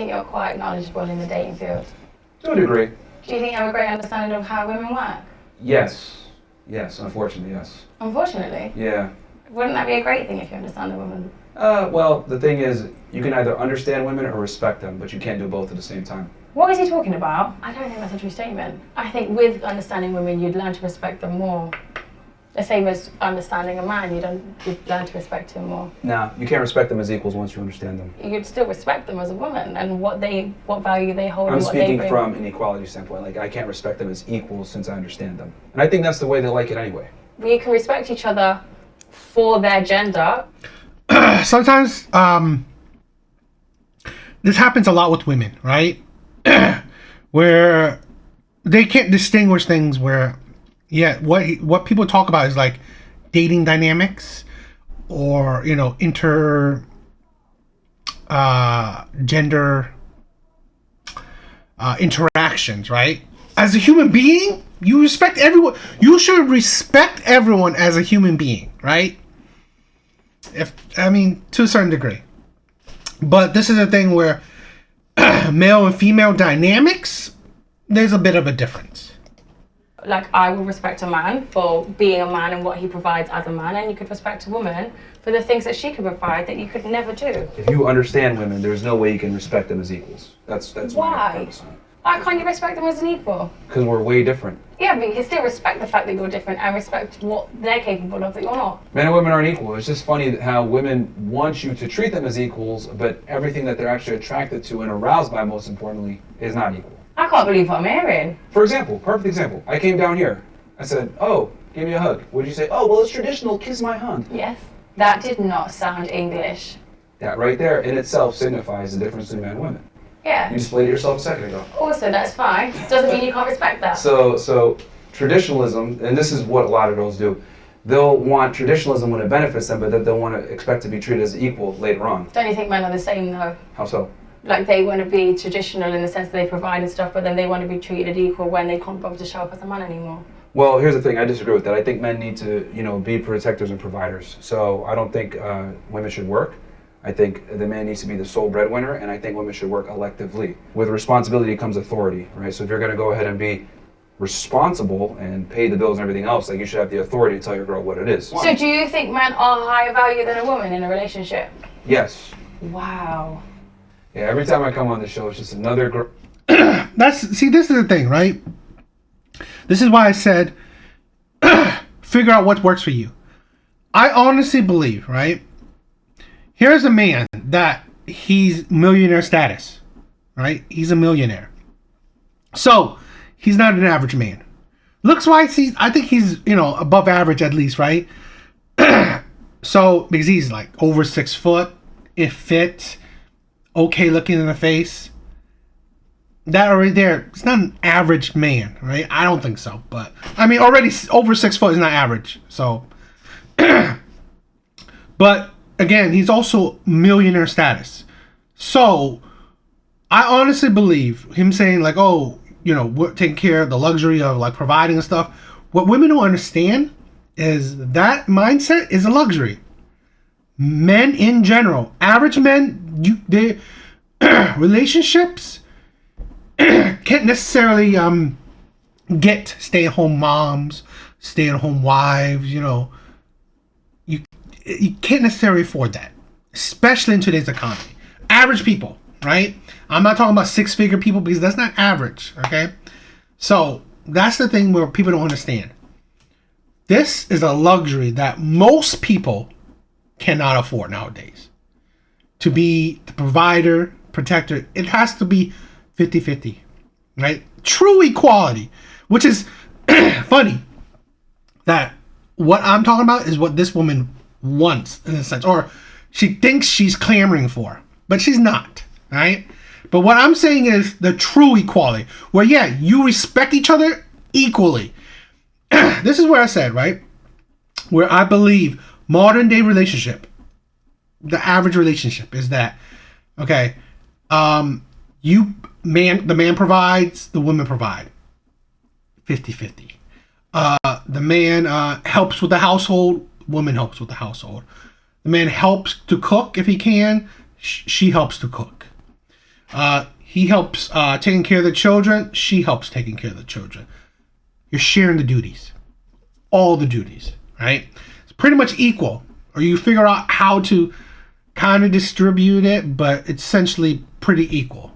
think you're quite knowledgeable in the dating field? To a degree. Do you think you have a great understanding of how women work? Yes. Yes, unfortunately, yes. Unfortunately? Yeah. Wouldn't that be a great thing if you understand a woman? Well, the thing is, you can either understand women or respect them, but you can't do both at the same time. What is he talking about? I don't think that's a true statement. I think with understanding women, you'd learn to respect them more. The same as understanding a man, you'd learn to respect him more. Nah, you can't respect them as equals once you understand them. You'd still respect them as a woman and what value they hold. I'm and what they speaking bring. from an equality standpoint. Like, I can't respect them as equals since I understand them. And I think that's the way they like it anyway. We can respect each other for their gender. Sometimes this happens a lot with women, right? Where they can't distinguish things where, yeah, what people talk about is like dating dynamics or, you know, gender interactions, right? As a human being, you respect everyone. You should respect everyone as a human being, right? To a certain degree. But this is a thing where male and female dynamics, there's a bit of a difference. Like, I will respect a man for being a man and what he provides as a man, and you could respect a woman for the things that she could provide that you could never do. If you understand women, there's no way you can respect them as equals. That's Why? Why can't you respect them as an equal? Because we're way different. Yeah, but you can still respect the fact that you're different and respect what they're capable of that you're not. Men and women aren't equal. It's just funny how women want you to treat them as equals, but everything that they're actually attracted to and aroused by, most importantly, is not equal. I can't believe what I'm hearing. For example, perfect example. I came down here. I said, oh, give me a hug. What did you say? Oh, well, it's traditional, kiss my hand. Yes. That did not sound English. That right there in itself signifies the difference between men and women. Yeah. You displayed it yourself a second ago. Also, that's fine. Doesn't mean you can't respect that. So traditionalism, and this is what a lot of girls do, they'll want traditionalism when it benefits them, but then they'll want to expect to be treated as equal later on. Don't you think men are the same, though? How so? Like, they want to be traditional in the sense that they provide and stuff, but then they want to be treated equal when they can't bother to show up as a man anymore. Well, here's the thing. I disagree with that. I think men need to, be protectors and providers. So I don't think women should work. I think the man needs to be the sole breadwinner, and I think women should work electively. With responsibility comes authority, right? So if you're going to go ahead and be responsible and pay the bills and everything else, like, you should have the authority to tell your girl what it is. So do you think men are higher value than a woman in a relationship? Yes. Wow. Yeah, every time I come on the show, it's just another girl. This is the thing, right? This is why I said, figure out what works for you. I honestly believe, right? Here's a man that he's millionaire status, right? He's a millionaire. So, he's not an average man. Looks-wise, I think he's, above average at least, right? So, because he's like over 6 foot, it fits, okay looking in the face. That right there, it's not an average man, right? I don't think so, but already over 6 foot is not average. So, but again, he's also millionaire status. So, I honestly believe him saying like, oh, we're taking care of the luxury of like providing and stuff. What women don't understand is that mindset is a luxury. Men in general, average men, they relationships can't necessarily get stay-at-home moms, stay-at-home wives. You can't necessarily afford that, especially in today's economy. Average people, right? I'm not talking about 6-figure people because that's not average, okay? So that's the thing where people don't understand. This is a luxury that most people cannot afford nowadays. To be the provider, protector, it has to be 50-50, right? True equality, which is funny that what I'm talking about is what this woman wants in a sense, or she thinks she's clamoring for, but she's not, right? But what I'm saying is the true equality, where you respect each other equally. This is where I said, right? Where I believe modern day relationship, the average relationship is that, okay, the man provides, the woman provide. 50-50. The man helps with the household, woman helps with the household. The man helps to cook if he can, she helps to cook. He helps taking care of the children. She helps taking care of the children. You're sharing the duties, all the duties, right? It's pretty much equal, or you figure out how to kind of distribute it, but it's essentially pretty equal.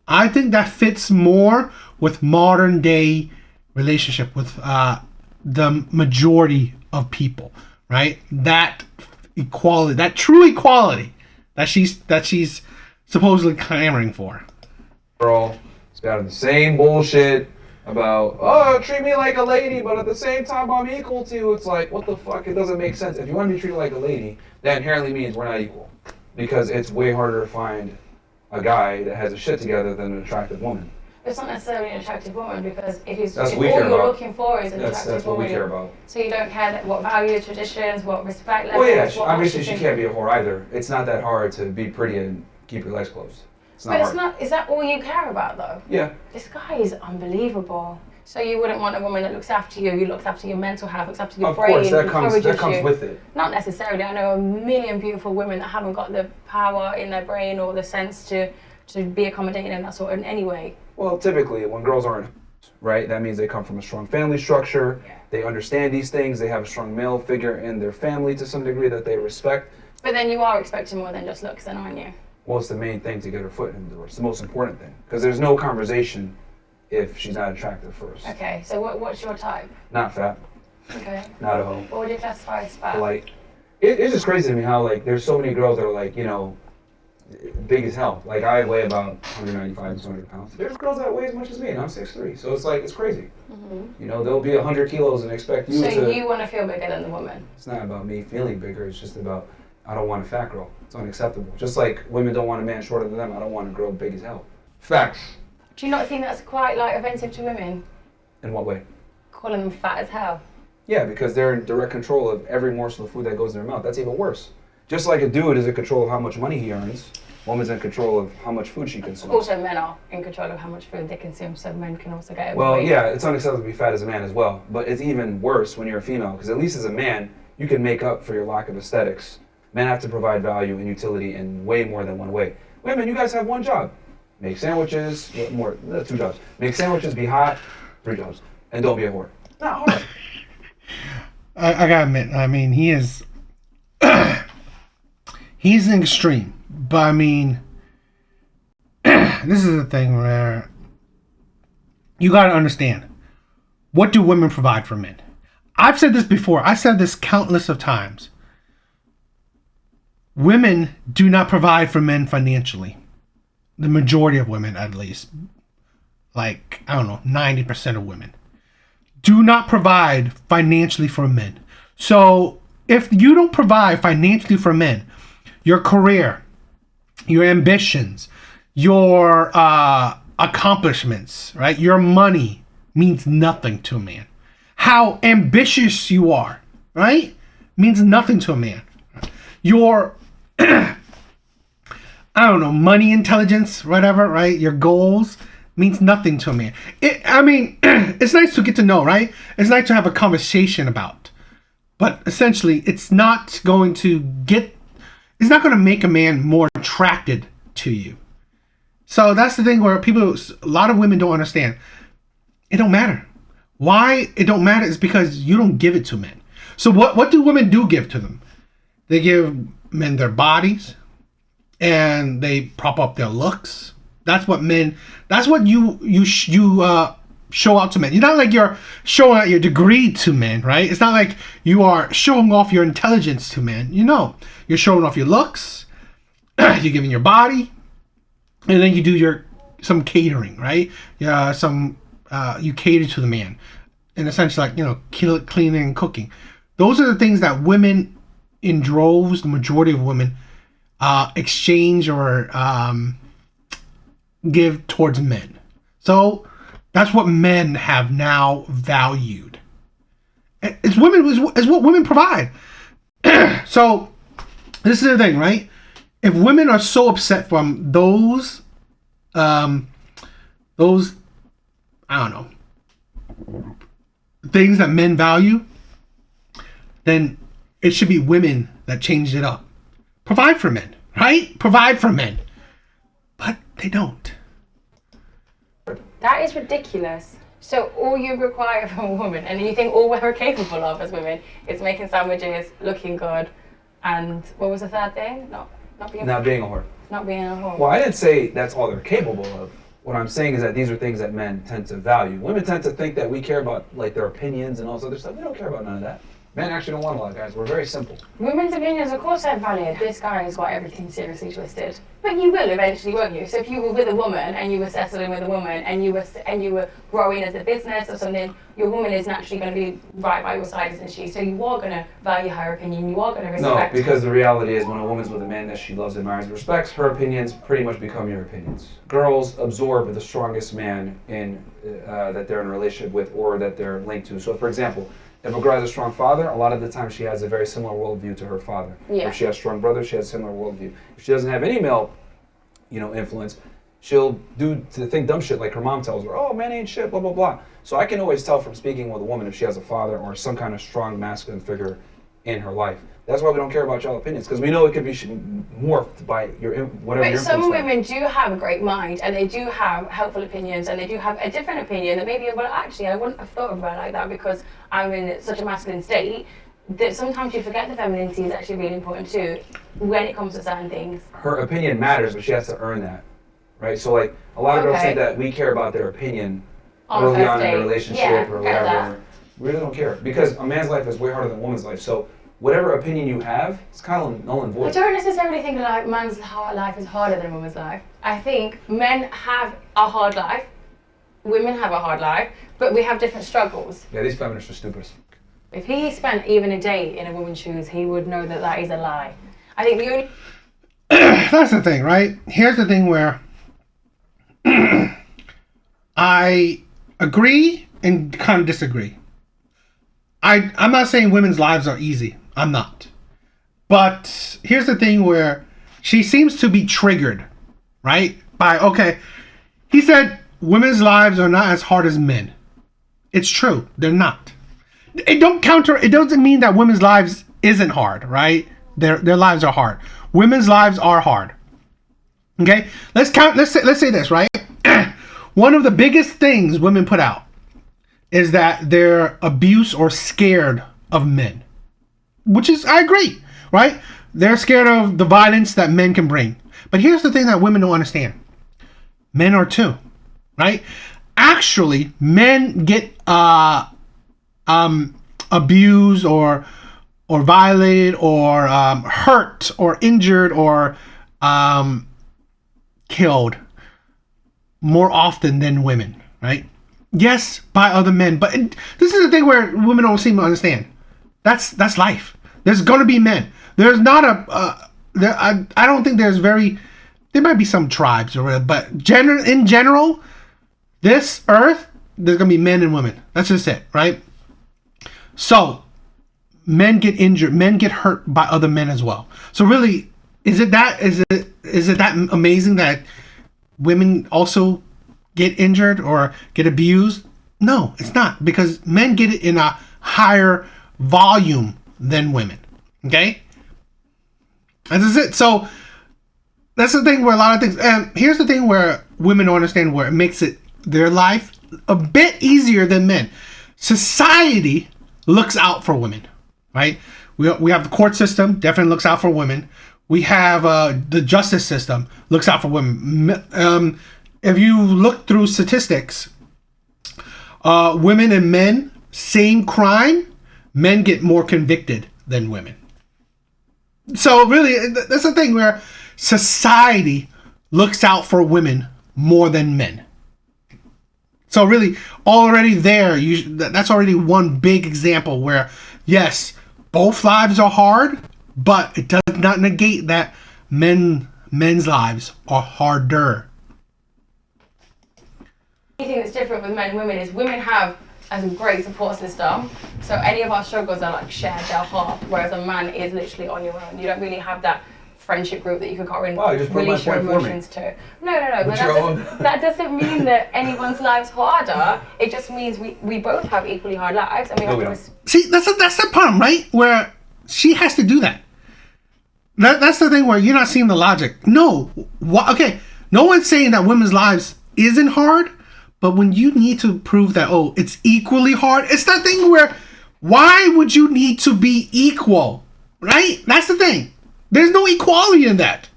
I think that fits more with modern day relationship with the majority of people, right? That equality, that true equality that she's supposedly clamoring for. Girl, it's about the same bullshit about, oh, treat me like a lady, but at the same time I'm equal to you. It's like, what the fuck? It doesn't make sense. If you want to be treated like a lady, that inherently means we're not equal. Because it's way harder to find a guy that has a shit together than an attractive woman. It's not necessarily an attractive woman, because if all we care you're about. looking for is an attractive woman. That's what we care about. So you don't care what values, traditions, what respect levels. Well, yeah, what obviously she can't be a whore either. It's not that hard to be pretty and keep your legs closed. It's not but hard. it's not. Is that all you care about though? Yeah. This guy is unbelievable. So you wouldn't want a woman that looks after you, looks after your mental health, looks after your brain, of course, that comes with it. Not necessarily. I know a million beautiful women that haven't got the power in their brain or the sense to be accommodating in that sort of any way. Well, typically when girls aren't, right, that means they come from a strong family structure. Yeah. They understand these things. They have a strong male figure in their family to some degree that they respect. But then you are expecting more than just looks, then, aren't you? Well, it's the main thing to get her foot in the door. It's the most important thing, because there's no conversation if she's not attractive first. Okay, so what's your type? Not fat. Okay. Not a hoe. What would you classify as fat? Like, it's just crazy to me how, like, there's so many girls that are, like, you know, big as hell. Like, I weigh about 195 to 200 pounds. There's girls that weigh as much as me, and I'm 6'3". So it's like, it's crazy. Mm-hmm. You know, they'll be 100 kilos and expect you to... So you want to feel bigger than the woman? It's not about me feeling bigger. It's just about, I don't want a fat girl. It's unacceptable. Just like women don't want a man shorter than them, I don't want a girl big as hell. Facts. Do you not think that's quite, like, offensive to women? In what way? Calling them fat as hell. Yeah, because they're in direct control of every morsel of food that goes in their mouth. That's even worse. Just like a dude is in control of how much money he earns, woman's in control of how much food she consumes. Also, men are in control of how much food they consume, so men can also get overweight. Well, yeah, it's unacceptable to be fat as a man as well, but it's even worse when you're a female, because at least as a man, you can make up for your lack of aesthetics. Men have to provide value and utility in way more than one way. Women, you guys have one job. Make sandwiches, more, 2 jobs. Make sandwiches, be hot, 3 jobs. And don't be a whore. Not hard. I gotta admit, I mean, he is... he's an extreme. But, I mean... this is the thing where... you gotta understand. What do women provide for men? I've said this before. I said this countless of times. Women do not provide for men financially. The majority of women, at least, like, I don't know, 90% of women, do not provide financially for men. So if you don't provide financially for men, your career, your ambitions, your accomplishments, right, your money means nothing to a man. How ambitious you are, right, means nothing to a man. Your I don't know, money intelligence, whatever, right? Your goals means nothing to a man. It's nice to get to know, right? It's nice to have a conversation about. But essentially, it's not going to make a man more attracted to you. So that's the thing where a lot of women don't understand. It don't matter. Why it don't matter is because you don't give it to men. So what do women do give to them? They give men their bodies. And they prop up their looks. That's what you show out to men. It's not like you're showing out your degree to men, right? It's not like you are showing off your intelligence to men. You're showing off your looks. You're giving your body, and then you do some catering, right? Yeah, you cater to the man, and essentially like cleaning and cooking. Those are the things that women in droves, the majority of women, exchange or give towards men. So that's what men have now valued. It's what women provide. So this is the thing, right? If women are so upset from those I don't know, things that men value, then it should be women that change it up. Provide for men, right? Provide for men. But They don't. That is ridiculous. So all you require from a woman, and you think all we're capable of as women, is making sandwiches, looking good, and what was the third thing? Not being Not being a whore. Not being a whore. Well, I didn't say that's all they're capable of. What I'm saying is that these are things that men tend to value. Women tend to think that we care about like their opinions and all this other stuff. We don't care about none of that. Men actually don't want a lot, guys. We're very simple. Women's opinions, of course, are valid. This guy has got everything seriously twisted. But you will eventually, won't you? So if you were with a woman and you were settling with a woman and you were growing as a business or something, your woman is naturally going to be right by your side, isn't she? So you are going to value her opinion. You are going to respect. No, because the reality is when a woman's with a man that she loves, admires, and respects, her opinions pretty much become your opinions. Girls absorb the strongest man in that they're in a relationship with or that they're linked to. So, for example, if a girl has a strong father, a lot of the time she has a very similar worldview to her father. Yeah. If she has strong brothers, she has a similar worldview. If she doesn't have any male, influence, she'll think dumb shit like her mom tells her, oh, man ain't shit, blah, blah, blah. So I can always tell from speaking with a woman if she has a father or some kind of strong masculine figure in her life. That's why we don't care about y'all opinions, because we know it could be morphed by whatever your influence. Some women do have a great mind, and they do have helpful opinions, and they do have a different opinion that maybe, well, actually, I wouldn't have thought about it like that because I'm in such a masculine state. That sometimes you forget the femininity is actually really important too when it comes to certain things. Her opinion matters, but she has to earn that, right? So like a lot of girls think that we care about their opinion early on in the relationship or whatever. We really don't care because a man's life is way harder than a woman's life. So whatever opinion you have, it's kind of null and void. I don't necessarily think like man's life is harder than a woman's life. I think men have a hard life, women have a hard life, but we have different struggles. Yeah, these feminists are stupid as fuck. If he spent even a day in a woman's shoes, he would know that that is a lie. I think the only... That's the thing, right? Here's the thing where I agree and kind of disagree. I'm not saying women's lives are easy. I'm not. But here's the thing where she seems to be triggered, right? He said women's lives are not as hard as men. It's true. They're not. It doesn't mean that women's lives isn't hard, right? Their lives are hard. Women's lives are hard. Okay? Let's say this, right? One of the biggest things women put out is that they're abused or scared of men. Which is, I agree, right? They're scared of the violence that men can bring. But here's the thing that women don't understand. Men are too, right? Actually, men get abused or violated or hurt or injured or killed more often than women, right? Yes, by other men, but this is the thing where women don't seem to understand. That's life. There's gonna be men. There's not I don't think there might be some tribes or whatever, but in general, this earth, there's gonna be men and women. That's just it, right? So, men get injured, men get hurt by other men as well. So really, is it that amazing that women also get injured or get abused? No, it's not, because men get it in a higher volume than women. Okay? This is it. So that's the thing where a lot of things, and here's the thing where women don't understand, where it makes their life a bit easier than men. Society looks out for women, right? We have the court system, definitely looks out for women. We have the justice system, looks out for women. If you look through statistics, women and men, same crime, men get more convicted than women. So really, that's the thing where society looks out for women more than men. So really, already there, that's already one big example where, yes, both lives are hard, but it does not negate that men's lives are harder. The thing that's different with men and women is women have a great support system. So any of our struggles are like shared, they're half, whereas a man is literally on your own. You don't really have that friendship group that you could go and release your emotions to. No. But that doesn't mean that anyone's life's harder. It just means we both have equally hard lives, and we have to. See, that's the problem, right? Where she has to do that. That's the thing where you're not seeing the logic. No, okay. No one's saying that women's lives isn't hard, but when you need to prove that, oh, it's equally hard, it's that thing where, why would you need to be equal, right? That's the thing. There's no equality in that.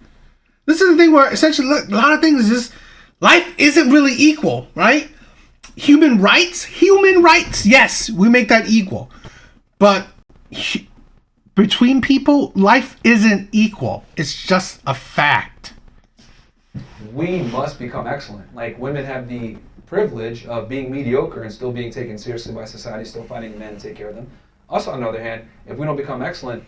This is the thing where essentially a lot of things is just, life isn't really equal, right? Human rights, yes, we make that equal. But between people, life isn't equal. It's just a fact. We must become excellent. Like, women have the privilege of being mediocre and still being taken seriously by society, still finding men to take care of them. Us, on the other hand, if we don't become excellent,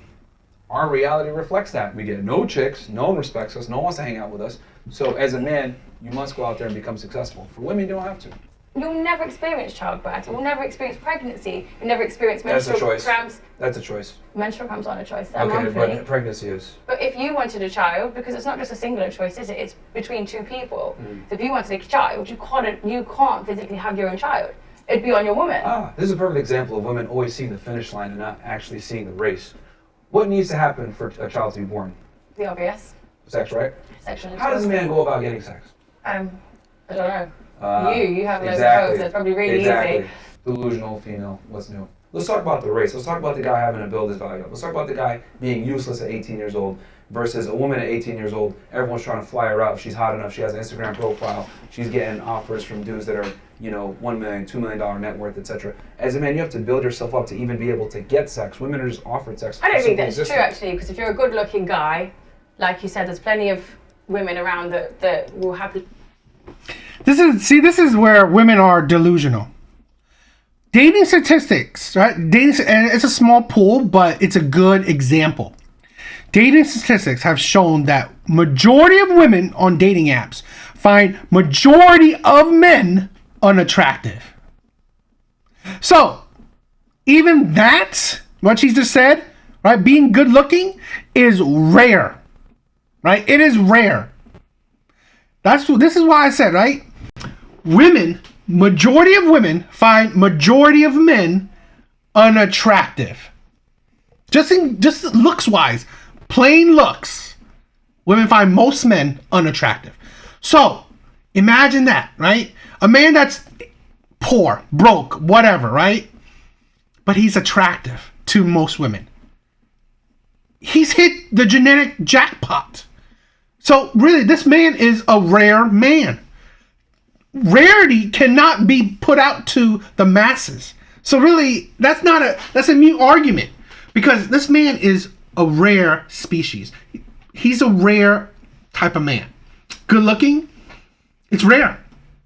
our reality reflects that. We get no chicks, no one respects us, no one wants to hang out with us. So as a man, you must go out there and become successful. For women, you don't have to. You'll never experience childbirth. You'll never experience pregnancy. You'll never experience menstrual cramps. That's a choice. Menstrual cramps aren't a choice. They're okay, monthly. But pregnancy is. But if you wanted a child, because it's not just a singular choice, is it? It's between two people. So if you wanted a child, you can't physically have your own child. It'd be on your woman. This is a perfect example of women always seeing the finish line and not actually seeing the race. What needs to happen for a child to be born? The obvious. Sex, right? Sexual. How does a man go about getting sex? I don't know. You have loads exactly. of hoes. That's probably really easy. Delusional female. What's new? Let's talk about the race. Let's talk about the guy having to build his value up. Let's talk about the guy being useless at 18 years old versus a woman at 18 years old. Everyone's trying to fly her out. She's hot enough. She has an Instagram profile. She's getting offers from dudes that are, $1 million, $2 million net worth, etc. As a man, you have to build yourself up to even be able to get sex. Women are just offered sex. I don't think that's true, actually, because if you're a good-looking guy, like you said, there's plenty of women around that will have the... This is where women are delusional. Dating statistics, right? And it's a small pool, but it's a good example. Dating statistics have shown that majority of women on dating apps find majority of men unattractive. So, even that, what she just said, right? Being good looking is rare, right? It is rare. This is why I said, right? Majority of women find majority of men unattractive. Just looks wise, plain looks. Women find most men unattractive. So, imagine that, right? A man that's poor, broke, whatever, right? But he's attractive to most women. He's hit the genetic jackpot. So really, this man is a rare man. Rarity cannot be put out to the masses. So really, that's a mute argument, because this man is a rare species. He's a rare type of man. Good looking, it's rare,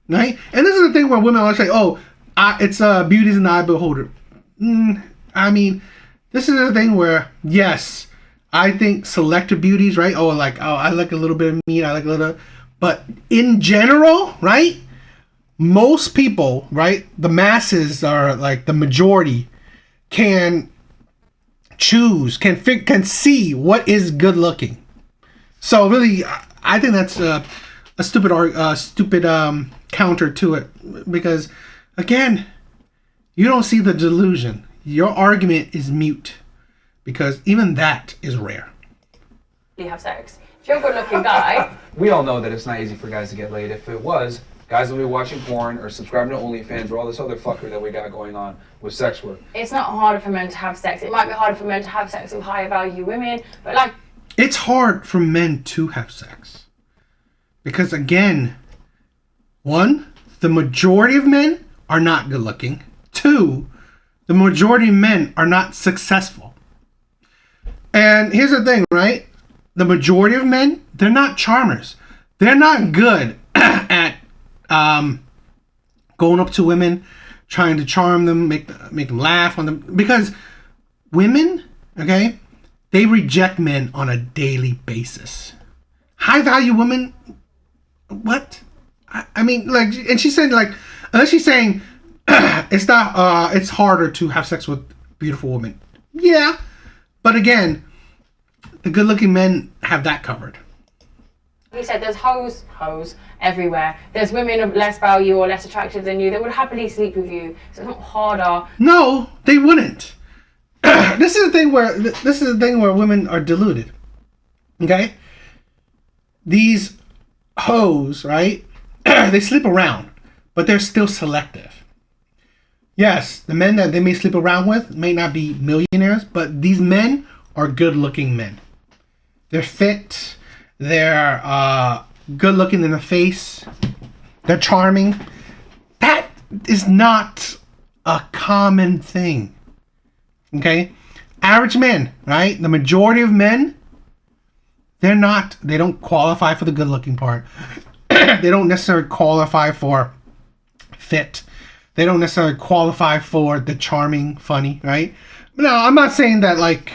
right? And this is the thing where women always say, "Oh, it's beauty's in the eye of the beholder." I mean, this is the thing where, yes, I think selective beauties, right? Oh, I like a little bit of meat, I like a little, but in general, right? Most people, right? The masses are like the majority can choose, can see what is good looking. So really, I think that's a stupid counter to it, because again, you don't see the delusion. Your argument is mute, because even that is rare. You have sex. If you're a good-looking guy, we all know that it's not easy for guys to get laid. If it was, guys will be watching porn or subscribing to OnlyFans or all this other fuckery that we got going on with sex work. It's not harder for men to have sex. It might be harder for men to have sex with higher value women, but it's hard for men to have sex. Because again, one, the majority of men are not good looking. Two, the majority of men are not successful. And here's the thing, right? The majority of men, they're not charmers. They're not good at going up to women, trying to charm them, make them laugh on them. Because women, okay, they reject men on a daily basis. High value women, what? I mean, and she's saying unless she's saying it's not, it's harder to have sex with beautiful women. Yeah, but again, the good-looking men have that covered. You said there's hoes everywhere. There's women of less value or less attractive than you that would happily sleep with you. So it's not harder. No, they wouldn't. This is the thing where women are deluded. Okay? These hoes, right? They sleep around, but they're still selective. Yes, the men that they may sleep around with may not be millionaires, but these men are good-looking men. They're fit. They're good-looking in the face. They're charming. That is not a common thing. Okay? Average men, right? The majority of men, they don't qualify for the good-looking part. They don't necessarily qualify for fit. They don't necessarily qualify for the charming, funny, right? No, I'm not saying that like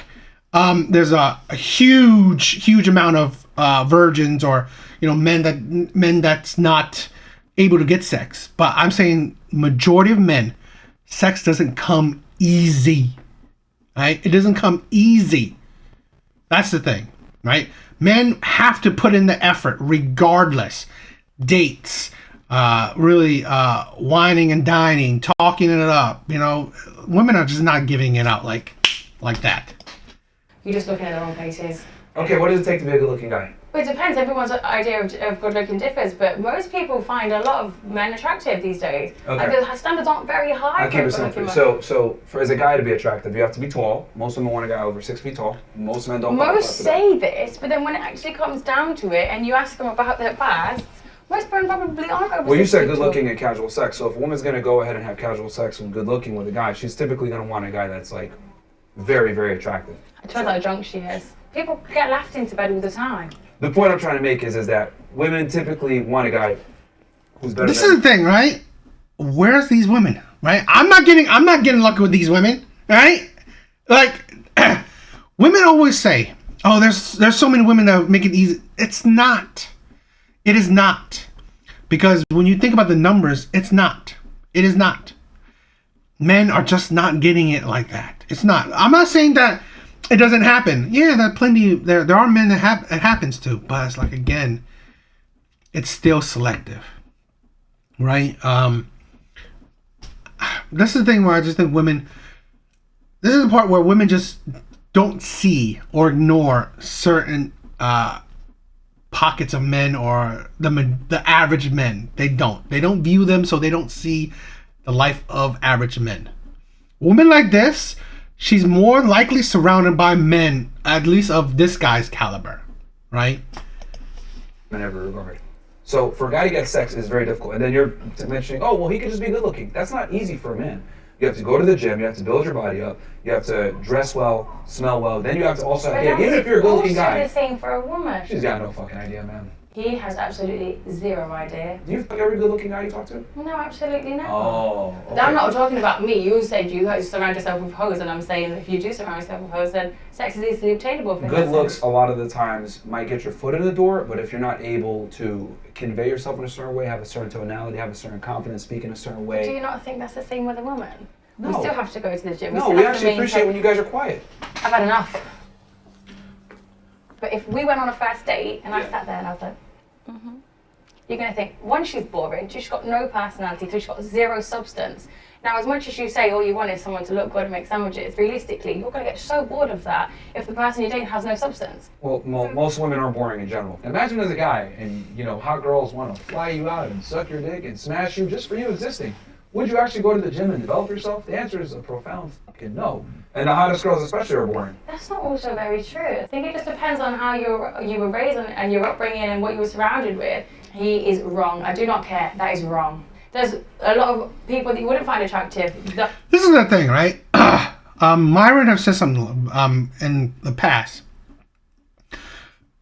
there's a huge amount of virgins or men that's not able to get sex. But I'm saying majority of men, sex doesn't come easy, right? It doesn't come easy. That's the thing, right? Men have to put in the effort regardless. Dates, really whining and dining, talking it up. Women are just not giving it out like that. You're just looking at the wrong places. Okay, what does it take to be a good-looking guy? Well, it depends. Everyone's idea of good looking differs, but most people find a lot of men attractive these days. Okay. Like the standards aren't very high. I'll keep it simple. So for as a guy to be attractive, you have to be tall. Most women want a guy over 6 feet tall. Most men don't. Most say this, but then when it actually comes down to it, and you ask them about their past, most men probably aren't over. Well, you 6 said feet good tall. looking and casual sex. So if a woman's gonna go ahead and have casual sex and good looking with a guy, she's typically gonna want a guy that's like very, very attractive. It depends how drunk she is. People get laughed into bed all the time. The point I'm trying to make is that women typically want a guy who's better. This is the thing, right? Where's these women, right? I'm not getting lucky with these women, right? Like, women always say, "Oh, there's so many women that make it easy." It's not. It is not, because when you think about the numbers, it's not. It is not. Men are just not getting it like that. It's not. I'm not saying that it doesn't happen. Yeah, there are men that it happens to, but it's like, again, it's still selective, right? This is the thing where I just think women. This is the part where women just don't see or ignore certain pockets of men or the average men. They don't view them, so they don't see the life of average men. Women like this, she's more likely surrounded by men, at least of this guy's caliber, right? In every regard. So for a guy to get sex is very difficult. And then you're mentioning, oh, well, he could just be good looking. That's not easy for a man. You have to go to the gym. You have to build your body up. You have to dress well, smell well. Then you have to also, even if you're a good looking guy. It's also the same for a woman. She's got no fucking idea, man. He has absolutely zero idea. Do you fuck every good looking guy you talk to? No, absolutely not. Oh. Okay. I'm not talking about me. You said you surround yourself with hoes, and I'm saying if you do surround yourself with hoes, then sex is easily obtainable. Good looks a lot of the times might get your foot in the door, but if you're not able to convey yourself in a certain way, have a certain tonality, have a certain confidence, speak in a certain way. Do you not think that's the same with a woman? No. We still have to go to the gym. No, we actually appreciate when you guys are quiet. I've had enough. But if we went on a first date and I sat there and I was like, you're going to think, one, she's boring, she's got no personality, two, she's got zero substance. Now, as much as you say all you want is someone to look good and make sandwiches, realistically, you're going to get so bored of that if the person you're dating has no substance. Well, most women are boring in general. Imagine as a guy and, hot girls want to fly you out and suck your dick and smash you just for you existing. Would you actually go to the gym and develop yourself? The answer is a profound fucking no. And the hottest girls especially are boring. That's not also very true. I think it just depends on how you were raised and your upbringing and what you were surrounded with. He is wrong. I do not care. That is wrong. There's a lot of people that you wouldn't find attractive. This is the thing, right? Myron have said something in the past.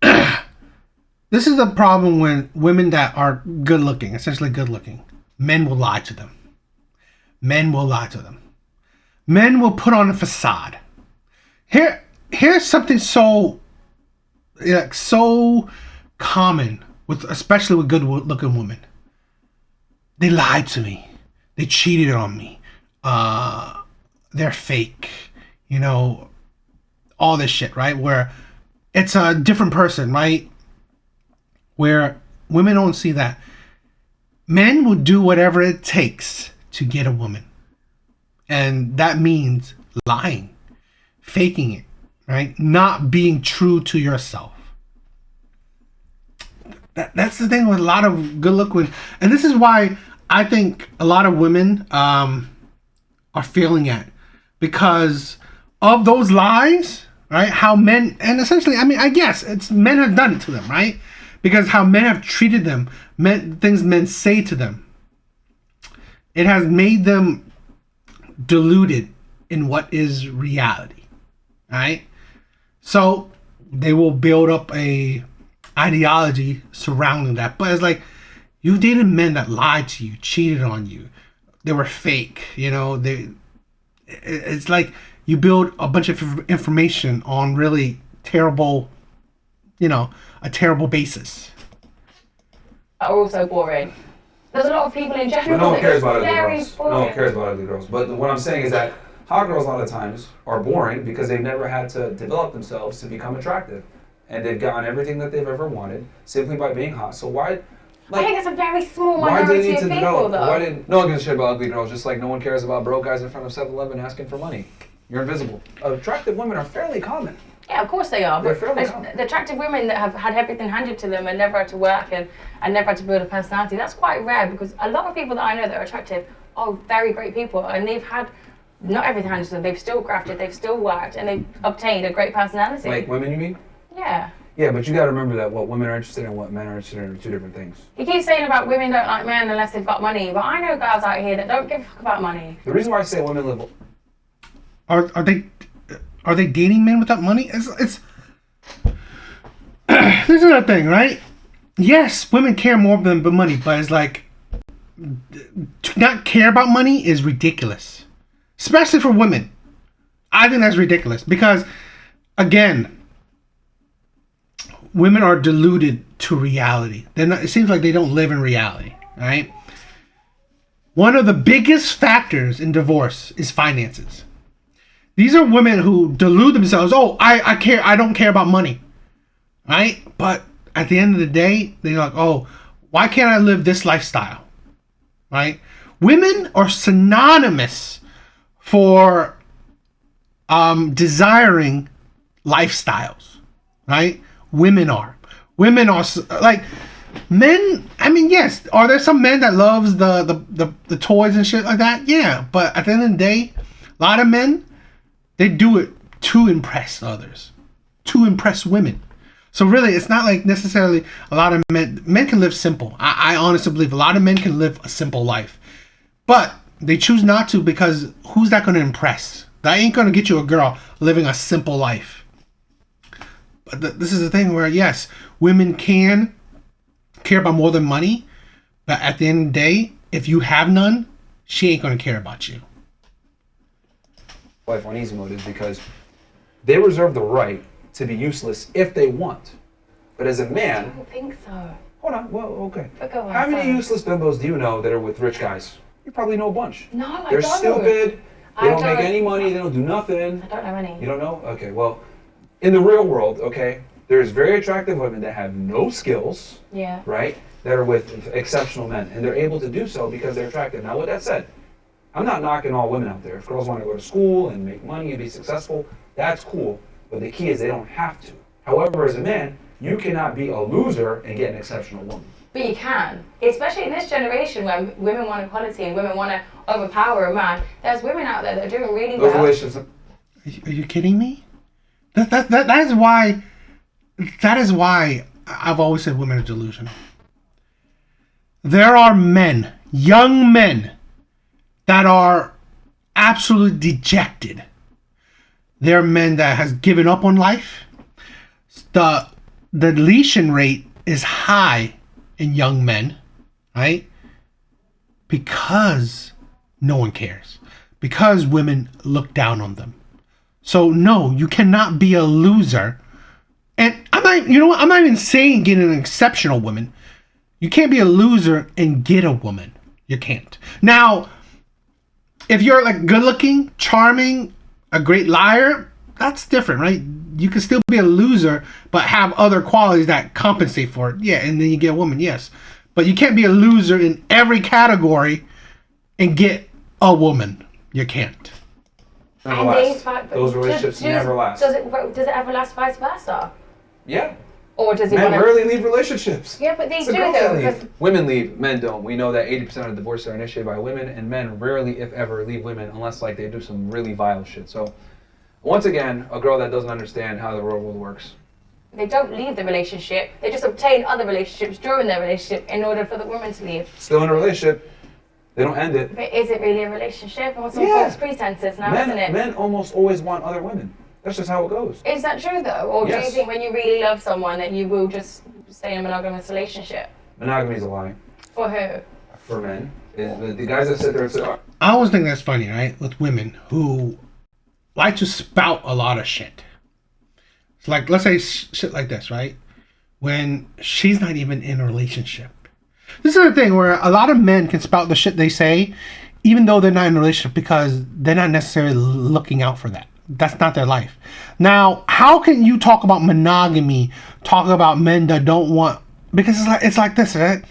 This is the problem when women that are good looking, essentially good looking, men will lie to them. Men will lie to them. Men will put on a facade. Here's something so common especially with good looking women. They lied to me. They cheated on me. They're fake. All this shit, right? Where it's a different person, right? Where women don't see that. Men will do whatever it takes to get a woman. And that means lying, faking it, right? Not being true to yourself. That's the thing with a lot of good looking, and this is why I think a lot of women are failing at, because of those lies, right? How men, and essentially, I mean, I guess it's men have done it to them, right? Because how men have treated them, things men say to them, it has made them deluded in what is reality, right? So they will build up a ideology surrounding that. But it's like, you dated men that lied to you, cheated on you, they were fake, you know. It's like you build a bunch of information on really terrible, you know, a terrible basis. Are also boring. There's a lot of people in general. But no one cares about ugly very girls. boring. No one cares about ugly girls. But what I'm saying is that hot girls a lot of times are boring because they've never had to develop themselves to become attractive. And they've gotten everything that they've ever wanted simply by being hot. So why? I think it's a very small Why do they minority need of to people, develop? though. Why did no one gives a shit about ugly girls? Just like no one cares about broke guys in front of 7-Eleven asking for money. You're invisible. Attractive women are fairly common. Yeah, of course they are. They're But fairly common. the attractive women that have had everything handed to them and never had to work and never had to build a personality, that's quite rare, because a lot of people that I know that are attractive are very great people, and they've had not everything handed to them. They've still grafted, they've still worked, and they've obtained a great personality. Like women, you mean? Yeah. Yeah, but you got to remember that what women are interested in and what men are interested in are two different things. You keep saying about women don't like men unless they've got money, but I know girls out here that don't give a fuck about money. The reason why I say women live... Are they dating men without money? It's this is the thing, right? Yes, women care more than money, but it's like, to not care about money is ridiculous, especially for women. I think that's ridiculous because, again, women are deluded to reality. It seems like they don't live in reality, right? One of the biggest factors in divorce is finances. These are women who delude themselves. Oh, I care. I don't care about money, right? But at the end of the day, they're like, oh, why can't I live this lifestyle, right? Women are synonymous for desiring lifestyles, right? Women are like men. I mean, yes. Are there some men that loves the toys and shit like that? Yeah, but at the end of the day, a lot of men, they do it to impress others, to impress women. So really, it's not like necessarily a lot of men can live simple. I honestly believe a lot of men can live a simple life, but they choose not to because who's that going to impress? That ain't going to get you a girl living a simple life. But this is the thing where, yes, women can care about more than money, but at the end of the day, if you have none, she ain't going to care about you. Life on easy mode is because they reserve the right to be useless if they want. But as a I man... don't think so. Hold on, well, okay. But go on, How many sorry. useless bimbos do you know that are with rich guys? You probably know a bunch. No, I They're don't. stupid, they don't make don't. any money, they don't do nothing. I don't know any. You don't know? Okay, well, in the real world, okay, there's very attractive women that have no skills, Yeah. right, that are with exceptional men, and they're able to do so because they're attractive. Now, with that said, I'm not knocking all women out there. If girls want to go to school and make money and be successful, that's cool, but the key is they don't have to. However, as a man, you cannot be a loser and get an exceptional woman. But you can, especially in this generation where women want equality and women want to overpower a man. There's women out there that are doing really Those well. relationships... Are you kidding me? That is why I've always said women are delusional. There are men, young men, that are absolutely dejected. There are men that has given up on life. The deletion rate is high in young men, right? Because no one cares. Because women look down on them. So no, you cannot be a loser. And I'm not even saying get an exceptional woman. You can't be a loser and get a woman. You can't. Now, if you're like good looking, charming, a great liar, that's different, right? You can still be a loser, but have other qualities that compensate for it. Yeah, and then you get a woman, yes. But you can't be a loser in every category and get a woman. You can't. Never last. Those relationships never last. Does it ever last vice versa? Yeah. Or does he Men want to... rarely leave relationships. Yeah, but they It's the do girls that though. leave. Because Women leave, men don't. We know that 80% of divorces are initiated by women, and men rarely, if ever, leave women unless like they do some really vile shit. So, once again, a girl that doesn't understand how the real world works. they don't leave the relationship. They just obtain other relationships during their relationship in order for the woman to leave. Still in a relationship, they don't end it. But is it really a relationship? Or some Yeah. false pretenses now, isn't it? Men almost always want other women. That's just how it goes. Is that true though? Or do you Yes. think when you really love someone that you will just stay in a monogamous relationship? Monogamy is a lie. For who? For men. The guys that sit there and say, oh, I always think that's funny, right? With women who like to spout a lot of shit. It's like, let's say shit like this, right? When she's not even in a relationship. This is the thing where a lot of men can spout the shit they say, even though they're not in a relationship, because they're not necessarily looking out for that. That's not their life. Now, how can you talk about monogamy, talk about men that don't want... Because it's like this, right?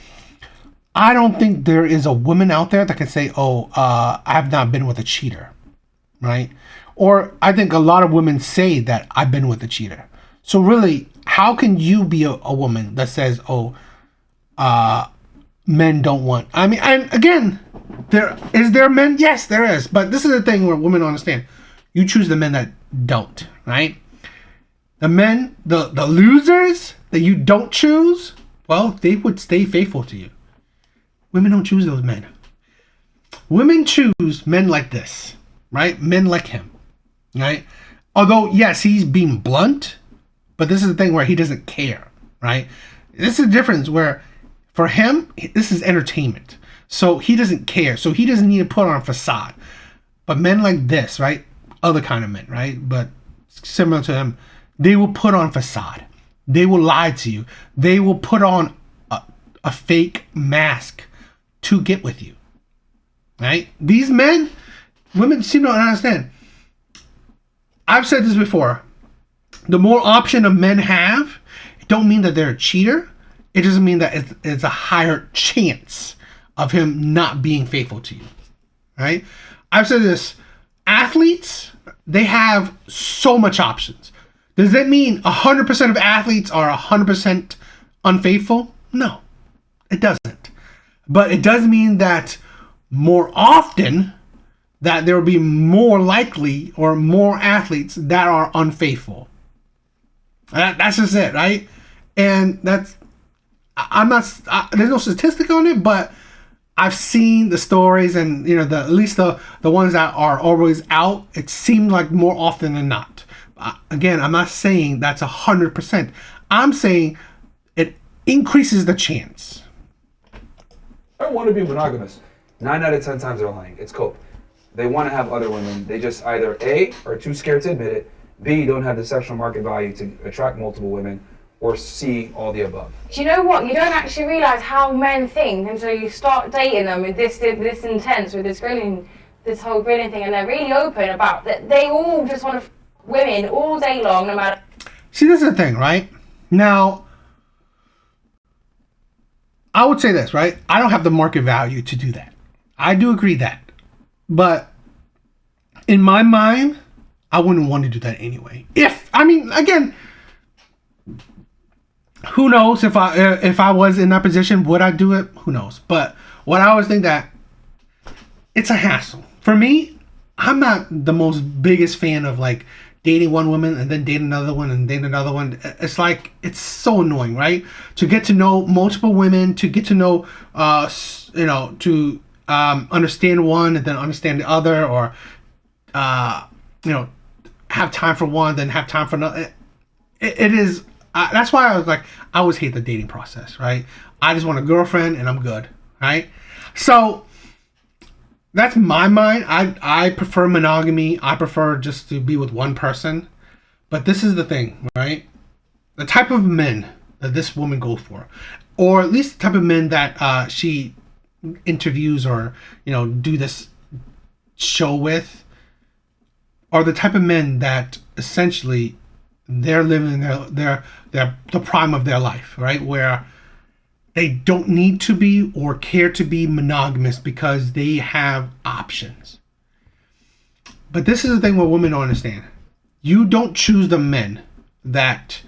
I don't think there is a woman out there that can say, I have not been with a cheater, right? Or I think a lot of women say that I've been with a cheater. So really, how can you be a woman that says, men don't want... I mean, and again, is there men? Yes, there is. But this is the thing where women don't understand. You choose the men that don't, right? The men, the losers that you don't choose, well, they would stay faithful to you. Women don't choose those men. Women choose men like this, right? Men like him, right? Although, yes, he's being blunt, but this is the thing where he doesn't care, right? This is the difference where for him, this is entertainment. So he doesn't care. So he doesn't need to put on a facade. But men like this, right? Other kind of men, right? But similar to him, they will put on facade. They will lie to you. They will put on a fake mask to get with you, right? These men, women seem to understand. I've said this before. The more option a men have, it don't mean that they're a cheater. It doesn't mean that it's a higher chance of him not being faithful to you, right? I've said this. Athletes, they have so much options. Does that mean 100% of athletes are 100% unfaithful? No, it doesn't. But it does mean that more often that there will be more likely or more athletes that are unfaithful. That's just it, right? And there's no statistic on it, but I've seen the stories and, at least the ones that are always out, it seemed like more often than not. Again, I'm not saying that's 100%. I'm saying it increases the chance. I don't want to be monogamous. 9 out of 10 times they're lying. It's cope. They want to have other women. They just either A, are too scared to admit it, B, don't have the sexual market value to attract multiple women, or C, all the above. Do you know what? You don't actually realise how men think until you start dating them with this intense, with this whole grilling thing, and they're really open about that. They all just want to women all day long, no matter... See, this is the thing, right? Now, I would say this, right? I don't have the market value to do that. I do agree that. But in my mind, I wouldn't want to do that anyway. Again, who knows if I was in that position, would I do it? Who knows? But what I always think that it's a hassle. For me, I'm not the most biggest fan of like dating one woman and then date another one and date another one. It's like, it's so annoying, right? To get to know multiple women, to get to know, to understand one and then understand the other, or, have time for one, then have time for another. It is, that's why I was like, I always hate the dating process, right? I just want a girlfriend and I'm good, right? So that's my mind. I prefer monogamy. I prefer just to be with one person. But this is the thing, right? The type of men that this woman goes for, or at least the type of men that she interviews or, do this show with, are the type of men that essentially they're living the prime of their life, right? Where they don't need to be or care to be monogamous because they have options. But this is the thing what women don't understand. You don't choose the men that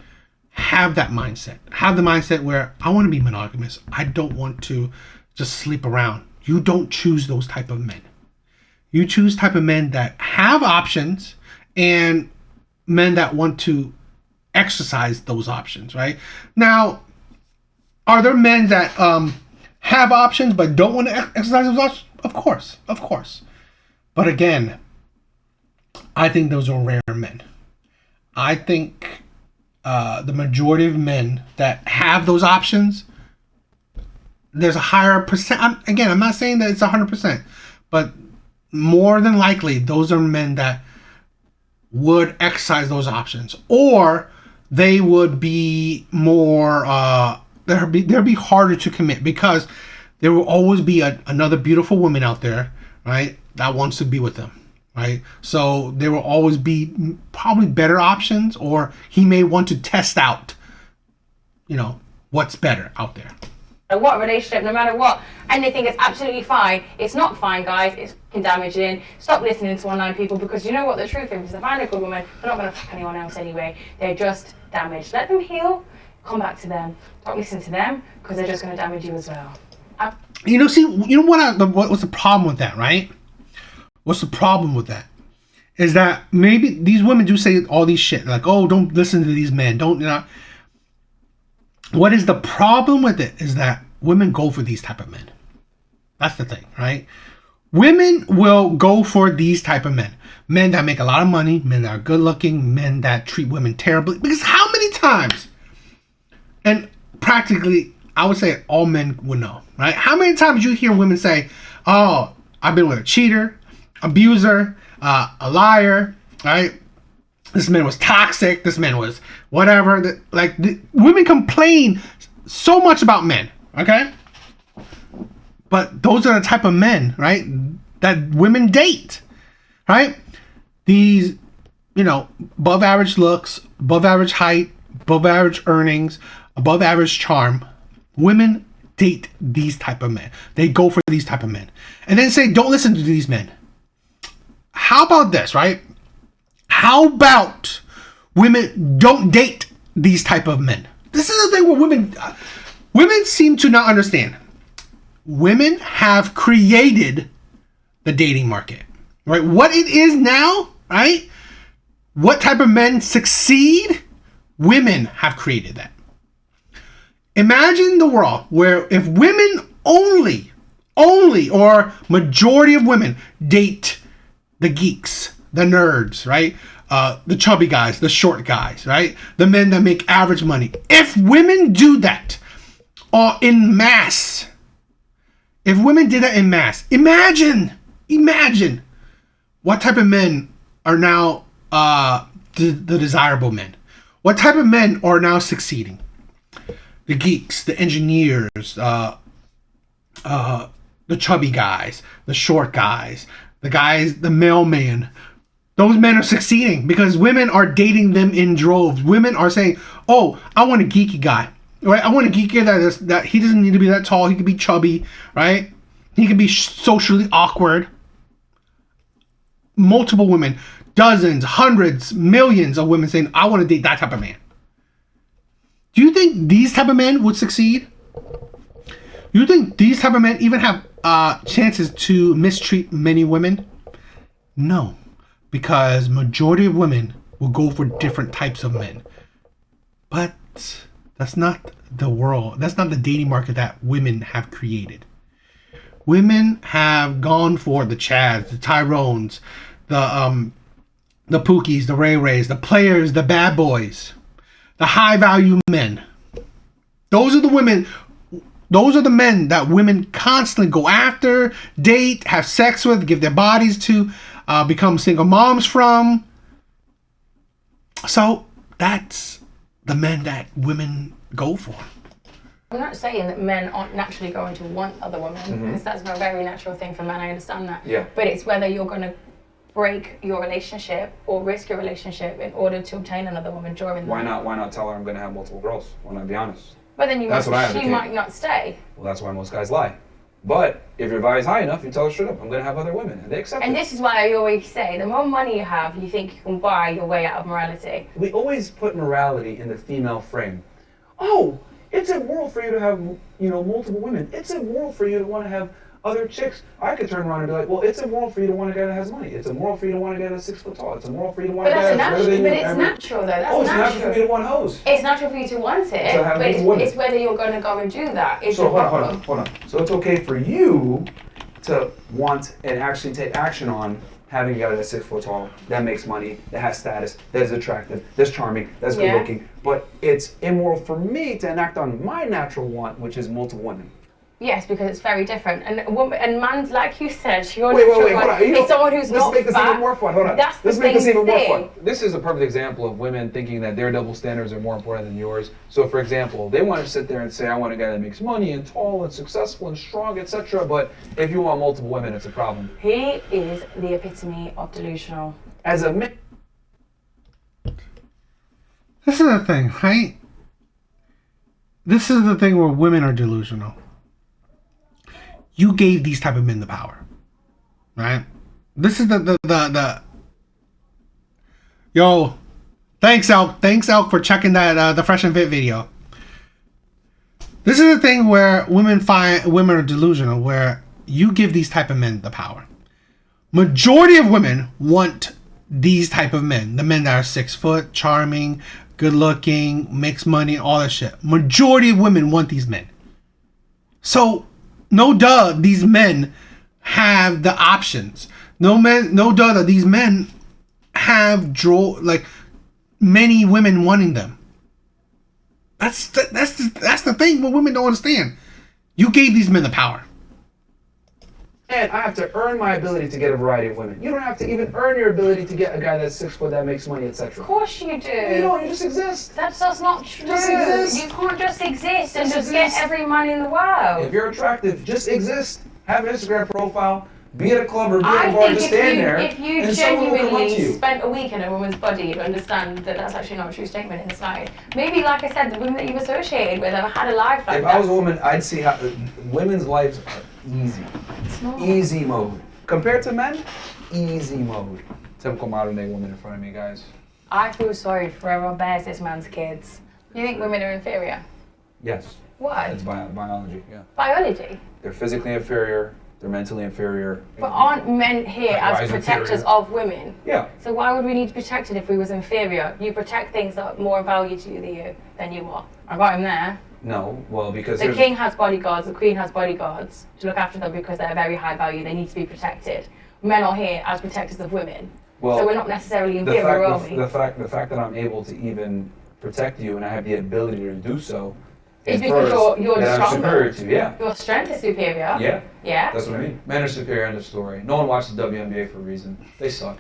have that mindset. Have the mindset where I want to be monogamous. I don't want to just sleep around. You don't choose those type of men. You choose type of men that have options and men that want to exercise those options, right? Now, are there men that have options but don't want to exercise those options? Of course. But again, I think those are rare men. I think the majority of men that have those options, there's a higher percent. I'm not saying that it's 100%, but more than likely, those are men that would exercise those options, or they would be more. They'll be harder to commit because there will always be another beautiful woman out there, right, that wants to be with them, right? So there will always be probably better options, or he may want to test out, what's better out there. What relationship, no matter what, and they think it's absolutely fine. It's not fine, guys. It's fucking damaging. Stop listening to online people, because you know what the truth is. If they find a good woman, they're not going to fuck anyone else anyway. They're just damaged. Let them heal. Come back to them. Don't listen to them, because they're just going to damage you as well. What's the problem with that, right? What's the problem with that? Is that maybe these women do say all these shit like, oh, don't listen to these men. What is the problem with it is that women go for these type of men. That's the thing, right? Women will go for these type of men. Men that make a lot of money, men that are good looking, men that treat women terribly. Because how many times, and practically, I would say all men would know, right? How many times you hear women say, oh, I've been with a cheater, abuser, a liar, right? This man was toxic. This man was whatever. Women complain so much about men, okay? But those are the type of men, right, that women date, right? These, above average looks, above average height, above average earnings, above average charm. Women date these type of men. They go for these type of men. And then say, don't listen to these men. How about this, right? How about women don't date these type of men? This is the thing where women seem to not understand. Women have created the dating market, right? What it is now, right? What type of men succeed? Women have created that. Imagine the world where if women only, or majority of women date the geeks, the nerds, right? The chubby guys, the short guys, right? The men that make average money. If women do that in mass, imagine what type of men are now the desirable men. What type of men are now succeeding? The geeks, the engineers, the chubby guys, the short guys, the mailman. Those men are succeeding because women are dating them in droves. Women are saying, oh, I want a geeky guy, right? I want a geeky guy that he doesn't need to be that tall. He can be chubby, right? He can be socially awkward. Multiple women, dozens, hundreds, millions of women saying, I want to date that type of man. Do you think these type of men would succeed? You think these type of men even have chances to mistreat many women? No, because majority of women will go for different types of men. But that's not the world. That's not the dating market that women have created. Women have gone for the Chads, the Tyrones, the Pookies, the Ray Rays, the players, the bad boys, the high value men. Those are the women. Those are the men that women constantly go after, date, have sex with, give their bodies to, become single moms from. So that's the men that women go for. I'm not saying that men aren't naturally going to want other women, because that's a very natural thing for men, I understand that. Yeah. But it's whether you're going to break your relationship or risk your relationship in order to obtain another woman during Why not tell her I'm going to have multiple girls? Why not be honest? But then She might not stay. Well, that's why most guys lie. But if your value is high enough, you tell her straight up, I'm going to have other women, and they accept it. And this is why I always say, the more money you have, you think you can buy your way out of morality. We always put morality in the female frame. Oh, it's immoral for you to have, multiple women. It's immoral for you to want to have other chicks. I could turn around and be like, well, it's immoral for you to want a guy that has money. It's immoral for you to want a guy that's 6 foot tall. It's immoral for you to want a guy that's better than you. But it's natural, though. That's it's natural for me to want hoes. It's natural for you to want it, but it's whether you're going to go and do that. So hold on. So it's okay for you to want and actually take action on having a guy that's 6 foot tall, that makes money, that has status, that is attractive, that's charming, that's good looking. But it's immoral for me to enact on my natural want, which is multiple women. Yes, because it's very different. And a woman, and man, like you said, your wait, hold on. is someone who's not Let's make this even more fun. Hold on. Let's make this even more fun. This is a perfect example of women thinking that their double standards are more important than yours. So, for example, they want to sit there and say, I want a guy that makes money and tall and successful and strong, etc. But if you want multiple women, it's a problem. He is the epitome of delusional. As a man. This is the thing, right? This is the thing where women are delusional. You gave these type of men the power, right? This is the Yo, thanks Elk for checking that the Fresh and Fit video. This is the thing where women are delusional, where you give these type of men the power. Majority of women want these type of men, the men that are 6 foot, charming, good looking, makes money, all that shit. Majority of women want these men. So no duh, these men have the options. No duh that these men have many women wanting them. That's the thing what women don't understand. You gave these men the power. And I have to earn my ability to get a variety of women. You don't have to even earn your ability to get a guy that's 6 foot that makes money, etc. Of course you do. You don't. You just exist. That's not true. Just exist. You can't just exist and just get every man in the world. If you're attractive, just exist. Have an Instagram profile. Be at a club or be at a bar, just stand there. If you genuinely spent a week in a woman's body, you'd understand that that's actually not a true statement in the slightest. Maybe, like I said, the women that you've associated with have had a life like that. If I was a woman, I'd see how women's lives are easy. It's not. Easy mode. Compared to men, easy mode. Typical modern day woman in front of me, guys. I feel sorry for whoever bears this man's kids. You think women are inferior? Yes. Why? It's biology, yeah. Biology? They're physically inferior. They're mentally inferior. But aren't men here as protectors of women? Yeah. So why would we need to be protected if we was inferior? You protect things that are more value to you than you are. I got him there. No, well, because the king has bodyguards, the queen has bodyguards to look after them because they're very high value. They need to be protected. Men are here as protectors of women. Well, so we're not necessarily inferior, are we? The fact that I'm able to even protect you and I have the ability to do so. It's because you're stronger. I'm superior to, yeah. Your strength is superior. Yeah. Yeah. That's what I mean. Men are superior, end of story. No one watches the WNBA for a reason. They suck.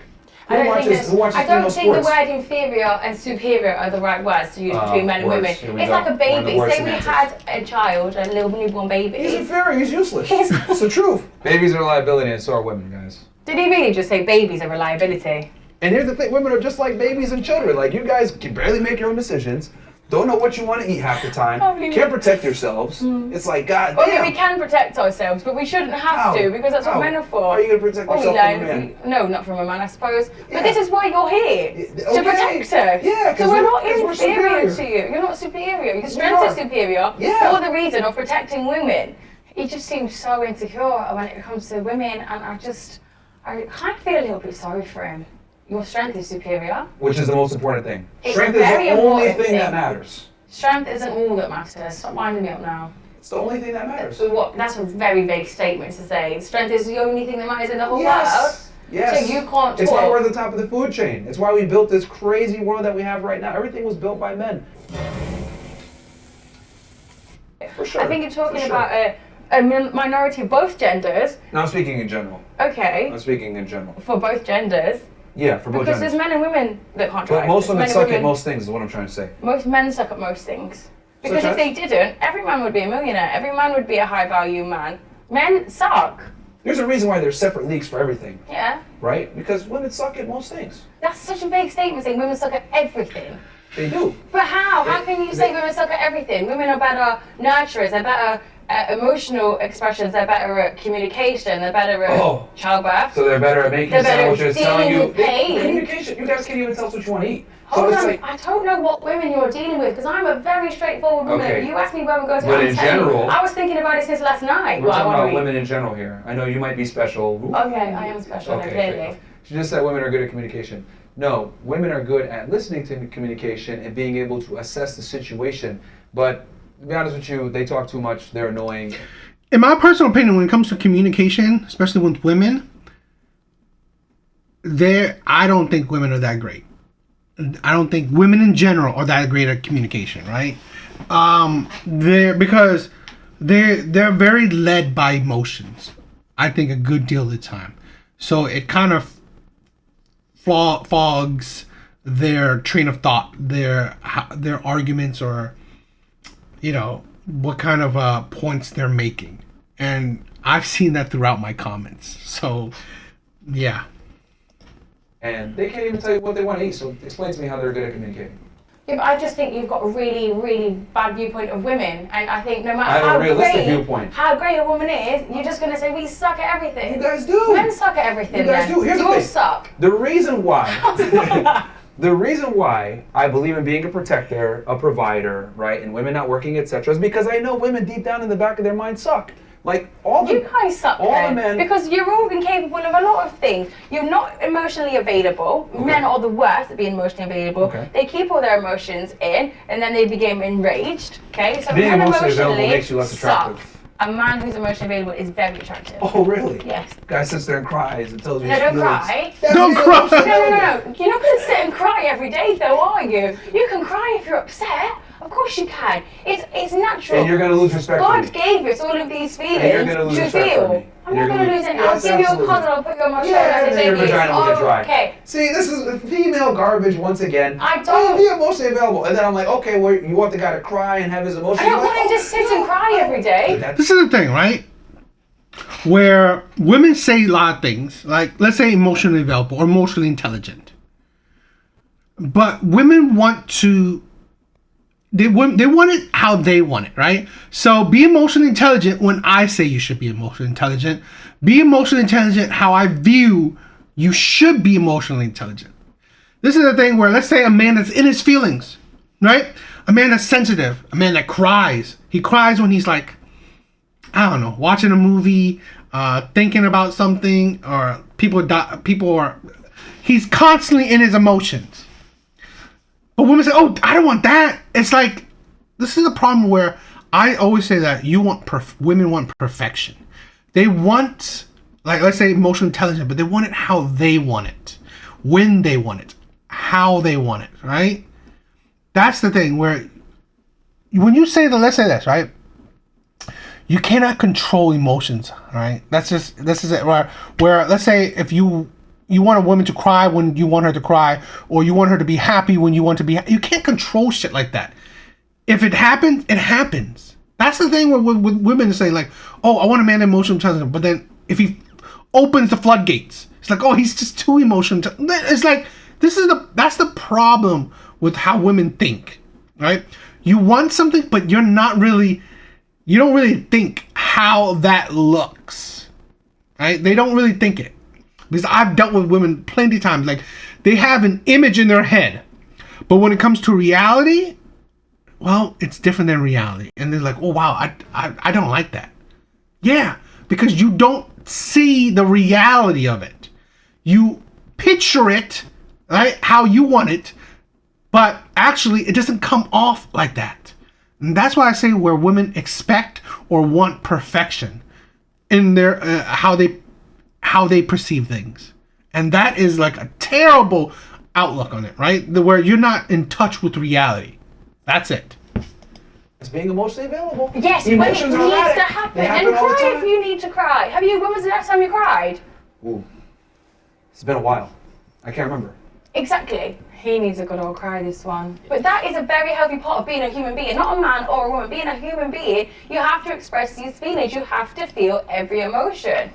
I don't think the word inferior and superior are the right words to use between men and women. It's like a baby. Say we had a child, a little newborn baby. He's inferior, he's useless. It's the truth. Babies are a liability and so are women, guys. Did he really just say babies are a liability? And here's the thing, women are just like babies and children. Like, you guys can barely make your own decisions. Don't know what you want to eat half the time. Can't protect yourselves. It's like, God damn. Oh yeah, we can protect ourselves, but we shouldn't have to because that's what men are for. How are you going to protect yourself from a man? No, not from a man, I suppose. But this is why you're here. To protect us. Yeah, so we're not inferior to you. You're not superior. Your strength is superior for the reason of protecting women. He just seems so insecure when it comes to women, and I kind of feel a little bit sorry for him. Your strength is superior. Which is the most important thing. Strength is the only thing that matters. Strength isn't all that matters. Stop winding me up now. It's the only thing that matters. So that's a very vague statement to say. Strength is the only thing that matters in the whole world. Yes. So you can't It's why we're at the top of the food chain. It's why we built this crazy world that we have right now. Everything was built by men. For sure. I think you're talking about a minority of both genders. No, I'm speaking in general. Okay. I'm speaking in general. For both genders. Yeah, for both because genders. there's men and women that can't drive. But most women suck at most things is what I'm trying to say. Most men suck at most things. Because if they didn't, every man would be a millionaire. Every man would be a high value man. Men suck. There's a reason why there's separate leagues for everything. Yeah. Right? Because women suck at most things. That's such a vague statement saying women suck at everything. They do. But how? How can you say women suck at everything? Women are better nurturers, they're better emotional expressions, they're better at communication, they're better at childbirth. So they're better at making sandwiches, telling you. Pain. Communication. You guys can't even tell us what you want to eat. Hold on, I don't know what women you're dealing with because I'm a very straightforward woman. Okay. You asked me where we're going to. But in general, I was thinking about it since last night. We're talking about women in general here. I know you might be special. Okay, I am special, clearly. She just said women are good at communication. No, women are good at listening to communication and being able to assess the situation. But to be honest with you, they talk too much. They're annoying. In my personal opinion, when it comes to communication, especially with women, I don't think women are that great. I don't think women in general are that great at communication, right? Because they're very led by emotions. I think a good deal of the time, so it kind of fogs their train of thought, their arguments, or what kind of points they're making, and I've seen that throughout my comments. So, yeah. And they can't even tell you what they want to eat, so explain to me how they're good at communicating. Yeah, but I just think you've got a really, really bad viewpoint of women, and I think no matter how great a woman is, you're just going to say, we suck at everything. You guys do. Men suck at everything. You guys do. Here's the thing. Suck. The reason why... The reason why I believe in being a protector, a provider, right, and women not working, etc., is because I know women deep down in the back of their mind suck. Like you guys suck the men, because you're all incapable of a lot of things. You're not emotionally available. Okay. Men are the worst at being emotionally available. Okay. They keep all their emotions in, and then they become enraged. Okay, so being emotionally available makes you less attractive. A man who's emotionally available is very attractive. Oh, really? Yes. Guy sits there and cries and tells you. No, don't cry. Don't cry. No. You're not going to sit and cry every day, though, are you? You can cry if you're upset. Of course you can. It's natural. And you're going to lose respect for me. God gave us all of these feelings to feel. I'm not going to lose it. I'll give you a cuddle, I'll put you on my shoulder and say, your vagina will get dry. Okay. See, this is female garbage once again. I don't. Be emotionally available. And then I'm like, okay, well, you want the guy to cry and have his emotions? I don't want him to sit and cry every day. This is the thing, right? Where women say a lot of things, like, let's say emotionally available or emotionally intelligent. But women want to... They want it how they want it, right? So be emotionally intelligent when I say you should be emotionally intelligent. Be emotionally intelligent how I view you should be emotionally intelligent. This is the thing where, let's say a man that's in his feelings, right? A man that's sensitive, a man that cries. He cries when he's like, I don't know, watching a movie, thinking about something, or he's constantly in his emotions. But women say, oh, I don't want that. It's like, this is a problem where I always say that women want perfection. They want, like, let's say emotional intelligence, but they want it how they want it, when they want it, how they want it, right? That's the thing where, when you say let's say this, right? You cannot control emotions, right? This is it. Where let's say if you want a woman to cry when you want her to cry, or you want her to be happy when you want to be happy. You can't control shit like that. If it happens, it happens. That's the thing with women say, like, oh, I want a man emotional intelligent, but then if he opens the floodgates, it's like, oh, he's just too emotional. It's like, that's the problem with how women think, right? You want something, but you don't really think how that looks, right? They don't really think it. Because I've dealt with women plenty of times, like, they have an image in their head, but when it comes to reality, well, it's different than reality. And they're like, oh, wow, I don't like that. Yeah, because you don't see the reality of it. You picture it, right, how you want it, but actually it doesn't come off like that. And that's why I say where women expect or want perfection in their how they perceive things. And that is like a terrible outlook on it, right? Where you're not in touch with reality. That's it. It's being emotionally available. Yes, when it needs to happen. And cry if you need to cry. When was the last time you cried? Ooh. It's been a while. I can't remember. Exactly. He needs a good old cry, this one. But that is a very healthy part of being a human being. Not a man or a woman. Being a human being, you have to express these feelings. You have to feel every emotion.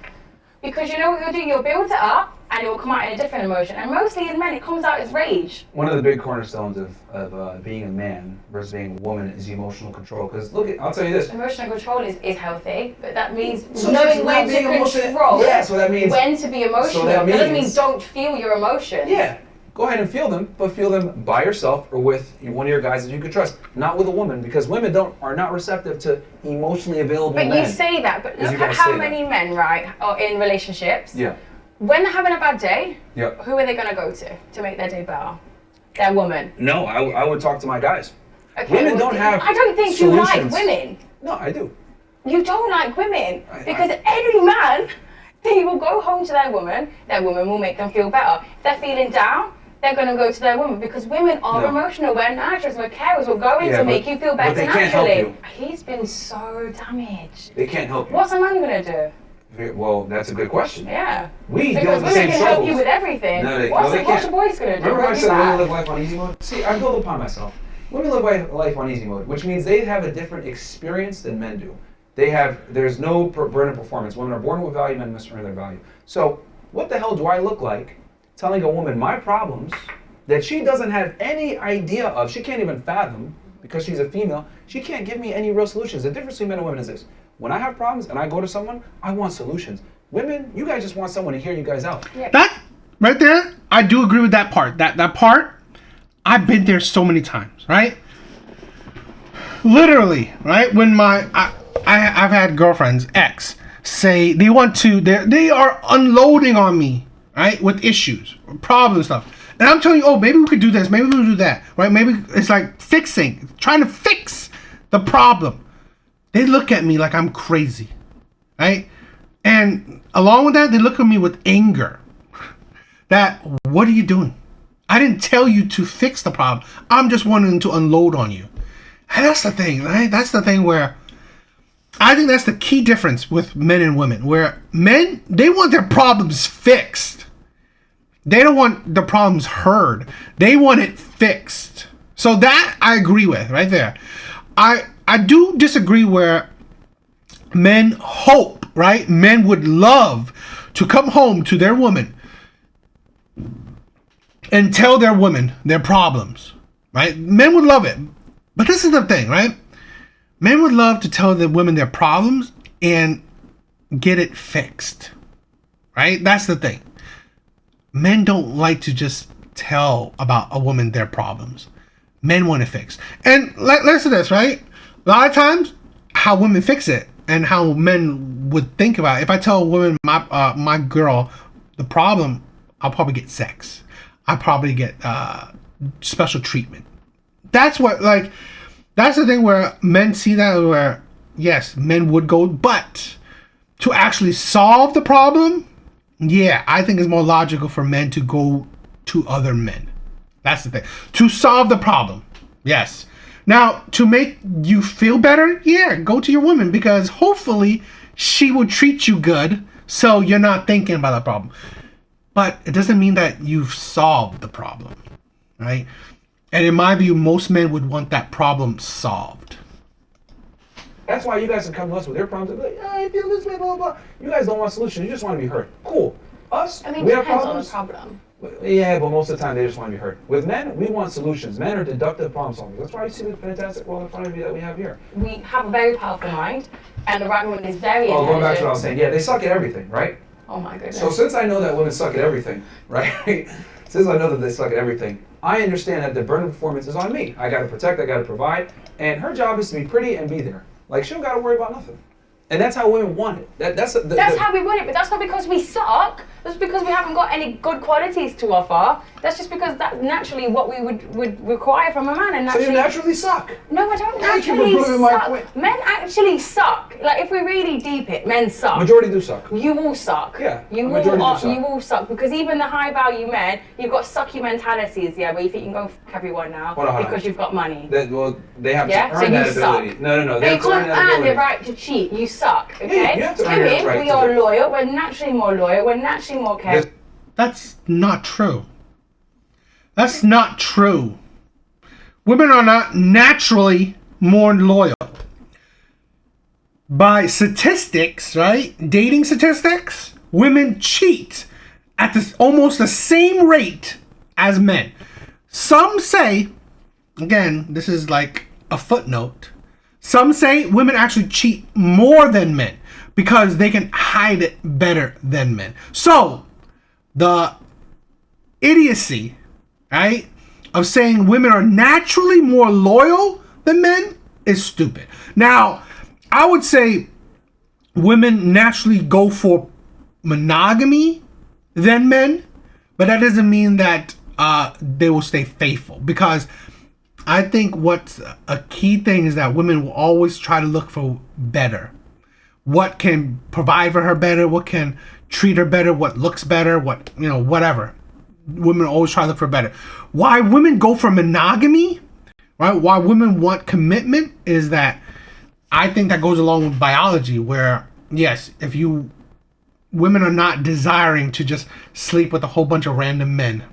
Because you know what you'll do? You'll build it up, and it will come out in a different emotion. And mostly in men, it comes out as rage. One of the big cornerstones of being a man versus being a woman is emotional control. Because look, I'll tell you this. Emotional control is healthy, but that means So knowing it's when not to being control. Yeah, so that means when to be emotional. So that That doesn't means- mean don't feel your emotions. Yeah, go ahead and feel them, but feel them by yourself or with one of your guys that you can trust, not with a woman, because women are not receptive to emotionally available But men. you say that, but As look you at guys how say many men, right, are in relationships. Yeah. When they're having a bad day, Yeah. who are they going to go to make their day better? Their woman. No, I would talk to my guys. Okay, Women don't have I don't think you like solutions. women. No, I do. You don't like women because any man, they will go home to their woman will make them feel better. If they're feeling down, they're going to go to their woman because women are No. emotional. We're nurturers, we're carers, we're going to make you feel better but they can't help naturally. you. He's been so damaged. They can't help you. What's a man going to do? Well, that's a good question. Yeah. We deal Because with the women same can help struggles. you with everything. No, they What's can't. your boys going to do? Remember I Bring said you women back? live life on easy mode? See, I build upon myself. Women live life on easy mode, which means they have a different experience than men do. There's no burden of performance. Women are born with value, men must earn their value. So, what the hell do I look like telling a woman my problems that she doesn't have any idea of, she can't even fathom, because she's a female, she can't give me any real solutions. The difference between men and women is this. When I have problems and I go to someone, I want solutions. Women, you guys just want someone to hear you guys out. Yeah. That right there, I do agree with that part. That part, I've been there so many times, right? Literally, right? When I've had girlfriends, ex, say they want to, they are unloading on me, right? With issues, problems, stuff. And I'm telling you, oh, maybe we could do this, maybe we could do that, right? Maybe it's like trying to fix the problem. They look at me like I'm crazy, right? And along with that, they look at me with anger. That, what are you doing? I didn't tell you to fix the problem. I'm just wanting to unload on you. And that's the thing, right? That's the thing where I think that's the key difference with men and women. Where men, they want their problems fixed. They don't want the problems heard. They want it fixed. So that I agree with right there. I do disagree where men hope, right? Men would love to come home to their woman and tell their woman their problems, right? Men would love it. But this is the thing, right? Men would love to tell the women their problems and get it fixed, right? That's the thing. Men don't like to just tell about a woman their problems. Men want it fixed. And listen to this, right? A lot of times, how women fix it and how men would think about it. If I tell a woman, my girl, the problem, I'll probably get sex. I'll probably get special treatment. That's what, like, that's the thing where men see that where, yes, men would go, but to actually solve the problem, yeah, I think it's more logical for men to go to other men. That's the thing. To solve the problem, yes. Now, to make you feel better, yeah, go to your woman because hopefully she will treat you good so you're not thinking about the problem. But it doesn't mean that you've solved the problem, right? And in my view, most men would want that problem solved. That's why you guys can come to us with your problems and be like, I feel this way, blah, blah, blah. You guys don't want solutions. You just want to be heard. Cool. Us, I mean, we it have depends on the problems. problem. Yeah, but most of the time they just want to be heard. With men, we want solutions. Men are deductive problem solvers. That's why you see the fantastic world in front of you that we have here. We have a very powerful mind, and the right woman is very Oh, going back to what I was intelligent. saying. Yeah, they suck at everything, right? Oh my goodness. So since I know that women suck at everything, right? Since I know that they suck at everything, I understand that the burden of performance is on me. I got to protect, I got to provide, and her job is to be pretty and be there. Like, she don't got to worry about nothing. And that's how women want it. That's how we want it, but that's not because we suck. That's because we haven't got any good qualities to offer. That's just because that's naturally what we would require from a man. And So you naturally, naturally suck. no, I don't Thank you for naturally proving my suck. point. Men actually suck. Like if we really deep it, men suck. Majority do suck. You will suck. Yeah, You a majority do suck. you will suck because even the high value men, you've got sucky mentalities, yeah, where you think you can go fuck everyone now Hold on. because you've got money. Well, they have Yeah, to so earn you that ability. suck. No. They They have to earn can't that earn ability. the right to cheat. You suck, okay? you have to earn that Women, right we to are do it. loyal. We're naturally more loyal. We're naturally more careful. That's not true. That's not true. Women are not naturally more loyal. By statistics, right? Dating statistics, women cheat at this almost the same rate as men. Some say, again, this is like a footnote, some say women actually cheat more than men because they can hide it better than men. So, the idiocy, right, of saying women are naturally more loyal than men is stupid. Now, I would say women naturally go for monogamy than men, but that doesn't mean that they will stay faithful, because I think what's a key thing is that women will always try to look for better. What can provide for her better, what can treat her better, what looks better, what, whatever. Women always try to look for better. Why women go for monogamy, right? Why women want commitment is that I think that goes along with biology, where yes, women are not desiring to just sleep with a whole bunch of random men.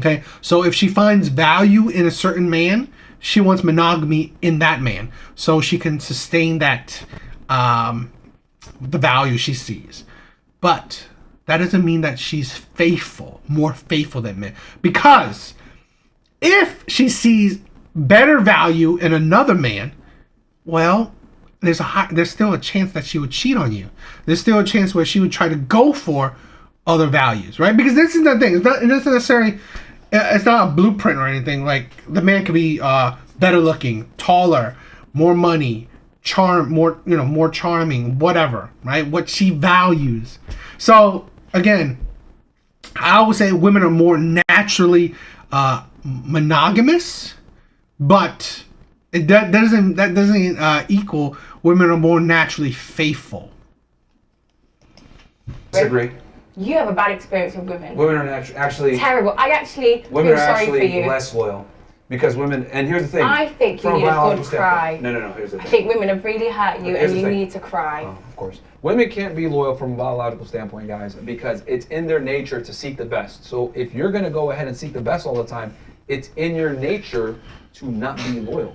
Okay, so if she finds value in a certain man, she wants monogamy in that man, so she can sustain that, the value she sees. But that doesn't mean that she's more faithful than men. Because if she sees better value in another man, well, there's still a chance that she would cheat on you. There's still a chance where she would try to go for other values, right? Because this is the thing. It's not necessarily. It's not a blueprint or anything. Like, the man could be better looking, taller, more money, more charming, whatever, right? What she values. So again, I would say women are more naturally monogamous, but that doesn't equal women are more naturally faithful. Disagree. You have a bad experience with women. Women are actually terrible. I actually women feel are sorry for actually you. less loyal, because women. And here's the thing. I think you need a good cry. No. Here's the thing. I think women have really hurt you, and you need to cry. Oh, of course. Women can't be loyal from a biological standpoint, guys, because it's in their nature to seek the best. So if you're going to go ahead and seek the best all the time, it's in your nature to not be loyal.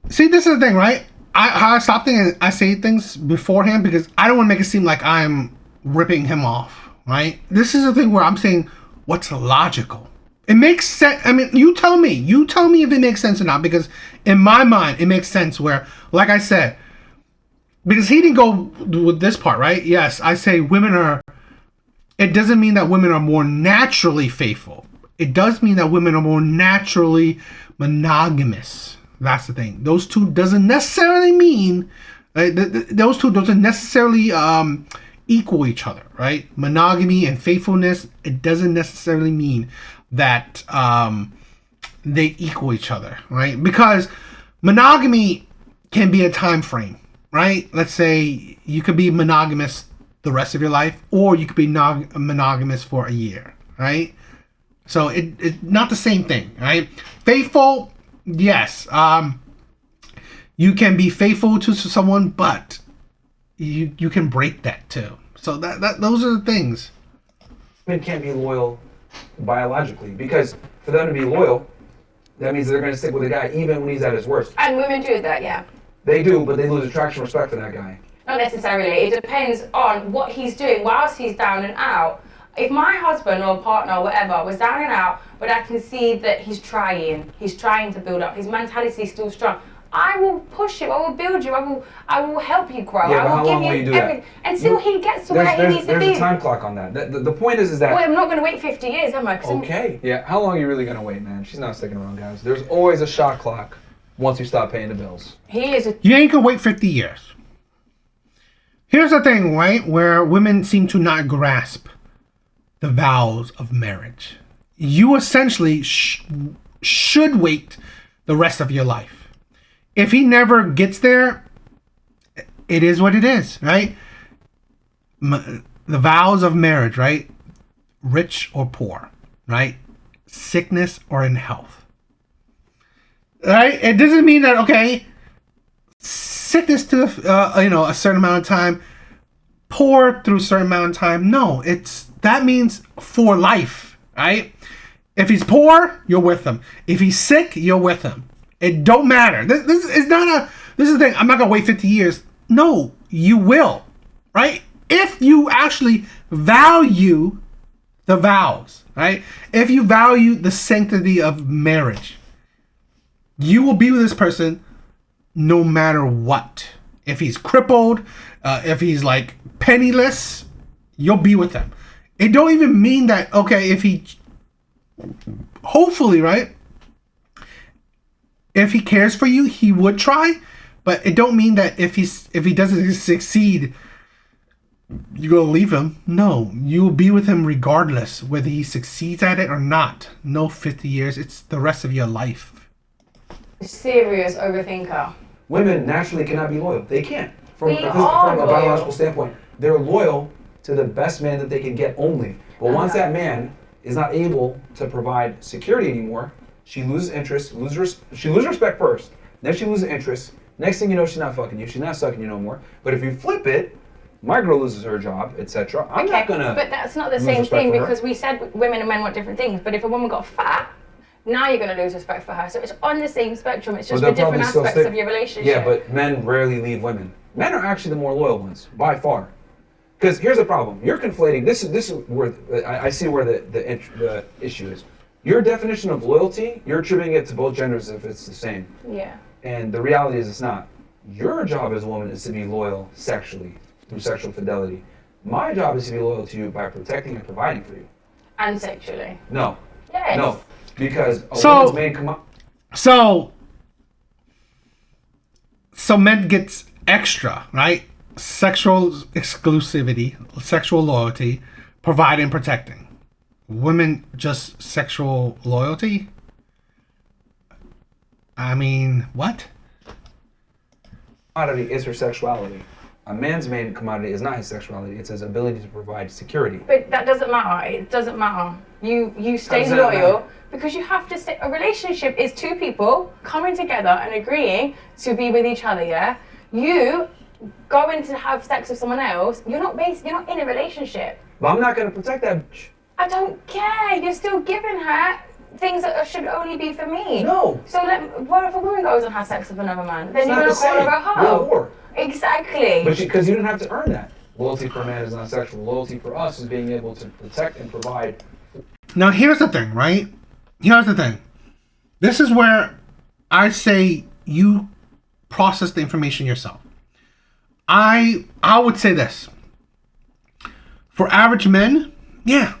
See, this is the thing, right? I stop thinking. I say things beforehand because I don't want to make it seem like I'm ripping him off. Right? This is the thing where I'm saying what's logical. It makes sense. I mean, you tell me if it makes sense or not, because in my mind, it makes sense where, like I said, because he didn't go with this part, right? Yes, I say it doesn't mean that women are more naturally faithful. It does mean that women are more naturally monogamous. That's the thing. Those two doesn't necessarily mean, those two doesn't necessarily, equal each other, right? Monogamy and faithfulness, it doesn't necessarily mean that they equal each other, right? Because monogamy can be a time frame, right? Let's say you could be monogamous the rest of your life, or you could be monogamous for a year, right? So it's not the same thing, right? Faithful, yes, you can be faithful to someone, but you can break that too. So those are the things. Men can't be loyal biologically, because for them to be loyal, that means they're going to stick with a guy even when he's at his worst. And women do that, yeah. They do, but they lose attraction, respect for that guy. Not necessarily. It depends on what he's doing whilst he's down and out. If my husband or partner or whatever was down and out, but I can see that he's trying to build up, his mentality is still strong, I will push you, I will build you, I will help you grow, yeah, I will give you everything until he gets to where he needs to be. There's a time clock on that. The point is that... Well, I'm not going to wait 50 years, am I? Okay. Yeah, how long are you really going to wait, man? She's not sticking around, guys. There's always a shot clock once you stop paying the bills. You ain't going to wait 50 years. Here's the thing, right, where women seem to not grasp the vows of marriage. You essentially should wait the rest of your life. If he never gets there, it is what it is, right? The vows of marriage, right? Rich or poor, right? Sickness or in health, right? It doesn't mean that, okay, sickness to a certain amount of time, poor through a certain amount of time. No, that means for life, right? If he's poor, you're with him. If he's sick, you're with him. It don't matter. This is the thing. I'm not gonna wait 50 years. No, you will, right? if you actually value the vows, right? If you value the sanctity of marriage, you will be with this person no matter what. If he's crippled, if he's like penniless, you'll be with him. It don't even mean that, okay, if he, hopefully, right? If he cares for you, he would try, but it don't mean that if he doesn't succeed, you're gonna leave him. No, you will be with him regardless, whether he succeeds at it or not. No 50 years, it's the rest of your life. Serious overthinker. Women naturally cannot be loyal. They can't. From a loyal. biological standpoint, they're loyal to the best man that they can get only. But once that man is not able to provide security anymore, she loses interest, she loses respect first, then she loses interest. Next thing you know, she's not fucking you, she's not sucking you no more. But if you flip it, my girl loses her job, etc. I'm not gonna. But that's not the same thing, because we said women and men want different things. But if a woman got fat, now you're going to lose respect for her. So it's on the same spectrum. It's just the different aspects of your relationship. Yeah, but men rarely leave women. Men are actually the more loyal ones, by far. Because here's the problem. You're conflating. This is where I see where the issue is. Your definition of loyalty, you're attributing it to both genders if it's the same. Yeah. And the reality is it's not. Your job as a woman is to be loyal sexually, through sexual fidelity. My job is to be loyal to you by protecting and providing for you. And sexually. No. Yes. No. Because a woman's main So men gets extra, right? Sexual exclusivity, sexual loyalty, providing and protecting. Women just sexual loyalty? I mean, what? Commodity is her sexuality. A man's main commodity is not his sexuality, it's his ability to provide security. But that doesn't matter. It doesn't matter. You stay loyal because you have to stay. A relationship is two people coming together and agreeing to be with each other, yeah? You going to have sex with someone else, you're not in a relationship. But I'm not gonna protect that bitch. I don't care. You're still giving her things that should only be for me. No. So what if a woman goes and has sex with another man? Then It's you're not gonna the call her same. a hoe. You're a whore. Exactly. But because you don't have to earn that. Loyalty for a man is not sexual. Loyalty for us is being able to protect and provide. Now here's the thing, right? Here's the thing. This is where I say you process the information yourself. I would say this. For average men, yeah,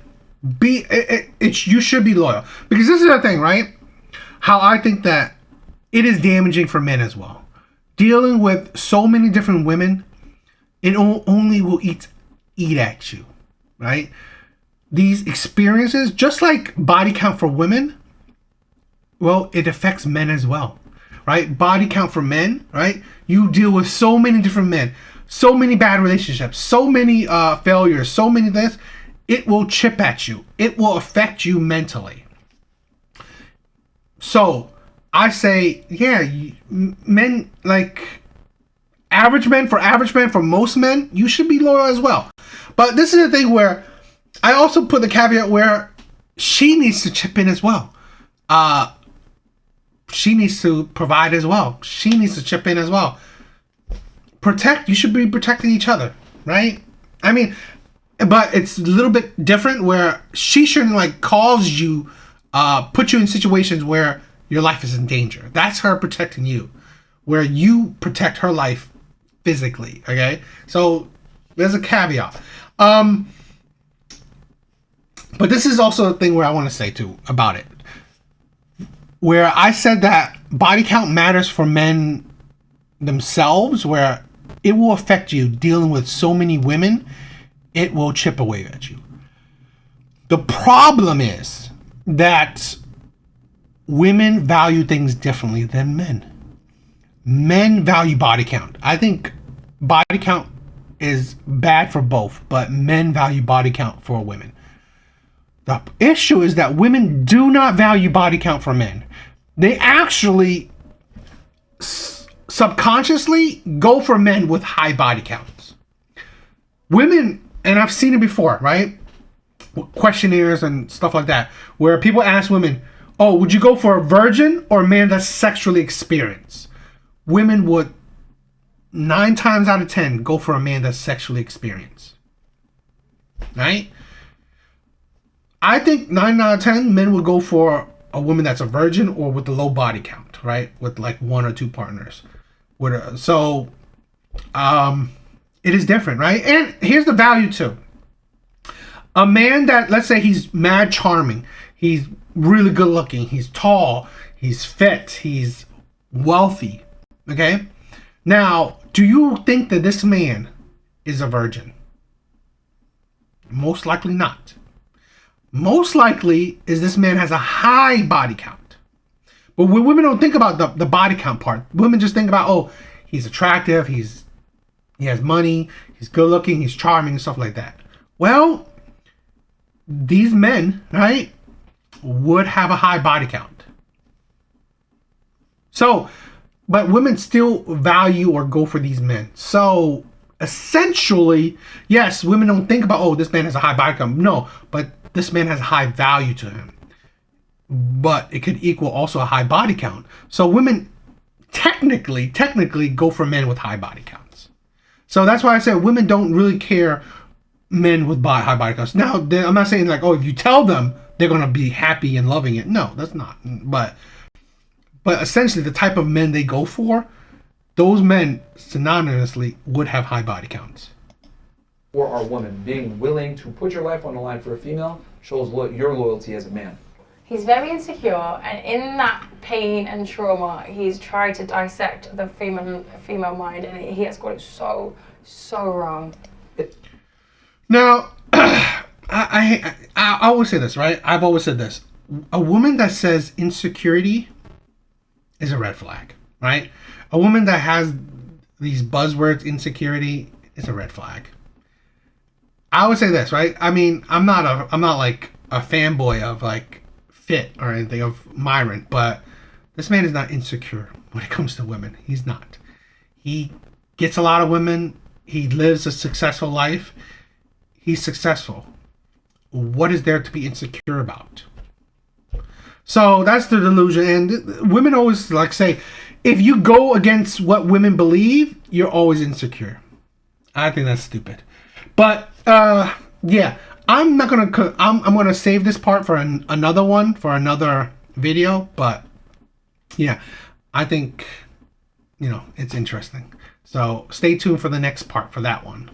you should be loyal. Because this is the thing, right? How I think that it is damaging for men as well. Dealing with so many different women, it only will eat at you, right? These experiences, just like body count for women, well, it affects men as well, right? Body count for men, right? You deal with so many different men, so many bad relationships, so many failures, so many things. It will chip at you. It will affect you mentally. So I say, yeah, men, like average men, for most men, you should be loyal as well. But this is the thing where I also put the caveat where she needs to chip in as well. She needs to provide as well. She needs to chip in as well. You should be protecting each other, right? I mean, but it's a little bit different where she shouldn't like cause you, put you in situations where your life is in danger. That's her protecting you, where you protect her life physically, okay? So there's a caveat. But this is also a thing where I want to say too about it. Where I said that body count matters for men themselves, where it will affect you dealing with so many women, it will chip away at you. The problem is that women value things differently than men. Men value body count. I think body count is bad for both, but men value body count for women. The issue is that women do not value body count for men. They actually subconsciously go for men with high body counts. Women, and I've seen it before, right? Questionnaires and stuff like that, where people ask women, oh, would you go for a virgin or a man that's sexually experienced? Women would 9 times out of 10 go for a man that's sexually experienced. right? I think 9 out of 10 men would go for a woman that's a virgin or with a low body count, right? With like 1 or 2 partners. So it is different, right? And here's the value too. A man that, let's say he's mad charming, he's really good looking, he's tall, he's fit, he's wealthy, okay? Now, do you think that this man is a virgin? Most likely not. Most likely is this man has a high body count. But women don't think about the body count part. Women just think about, oh, he's attractive, he has money, he's good looking, he's charming, and stuff like that. Well, these men, right, would have a high body count. So, but women still value or go for these men. So, essentially, yes, women don't think about, oh, this man has a high body count. No, but this man has a high value to him. But it could equal also a high body count. So women technically go for men with high body counts. So that's why I said women don't really care men with high body counts. Now, I'm not saying like, oh, if you tell them, they're going to be happy and loving it. No, that's not. But essentially the type of men they go for, those men synonymously would have high body counts. Or are women being willing to put your life on the line for a female shows your loyalty as a man. He's very insecure, and in that pain and trauma, he's tried to dissect the female mind, and he has got it so wrong. Now, I always say this, right? I've always said this. A woman that says insecurity is a red flag, right? A woman that has these buzzwords, insecurity, is a red flag. I would say this, right? I mean, I'm not like a fanboy of like Fit or anything of Myron, but this man is not insecure when it comes to women. He's not. He gets a lot of women. He lives a successful life. He's successful. What is there to be insecure about? So that's the delusion. And women always like say, if you go against what women believe, you're always insecure. I think that's stupid. But yeah, I'm gonna save this part for another video. But yeah, I think it's interesting. So stay tuned for the next part for that one.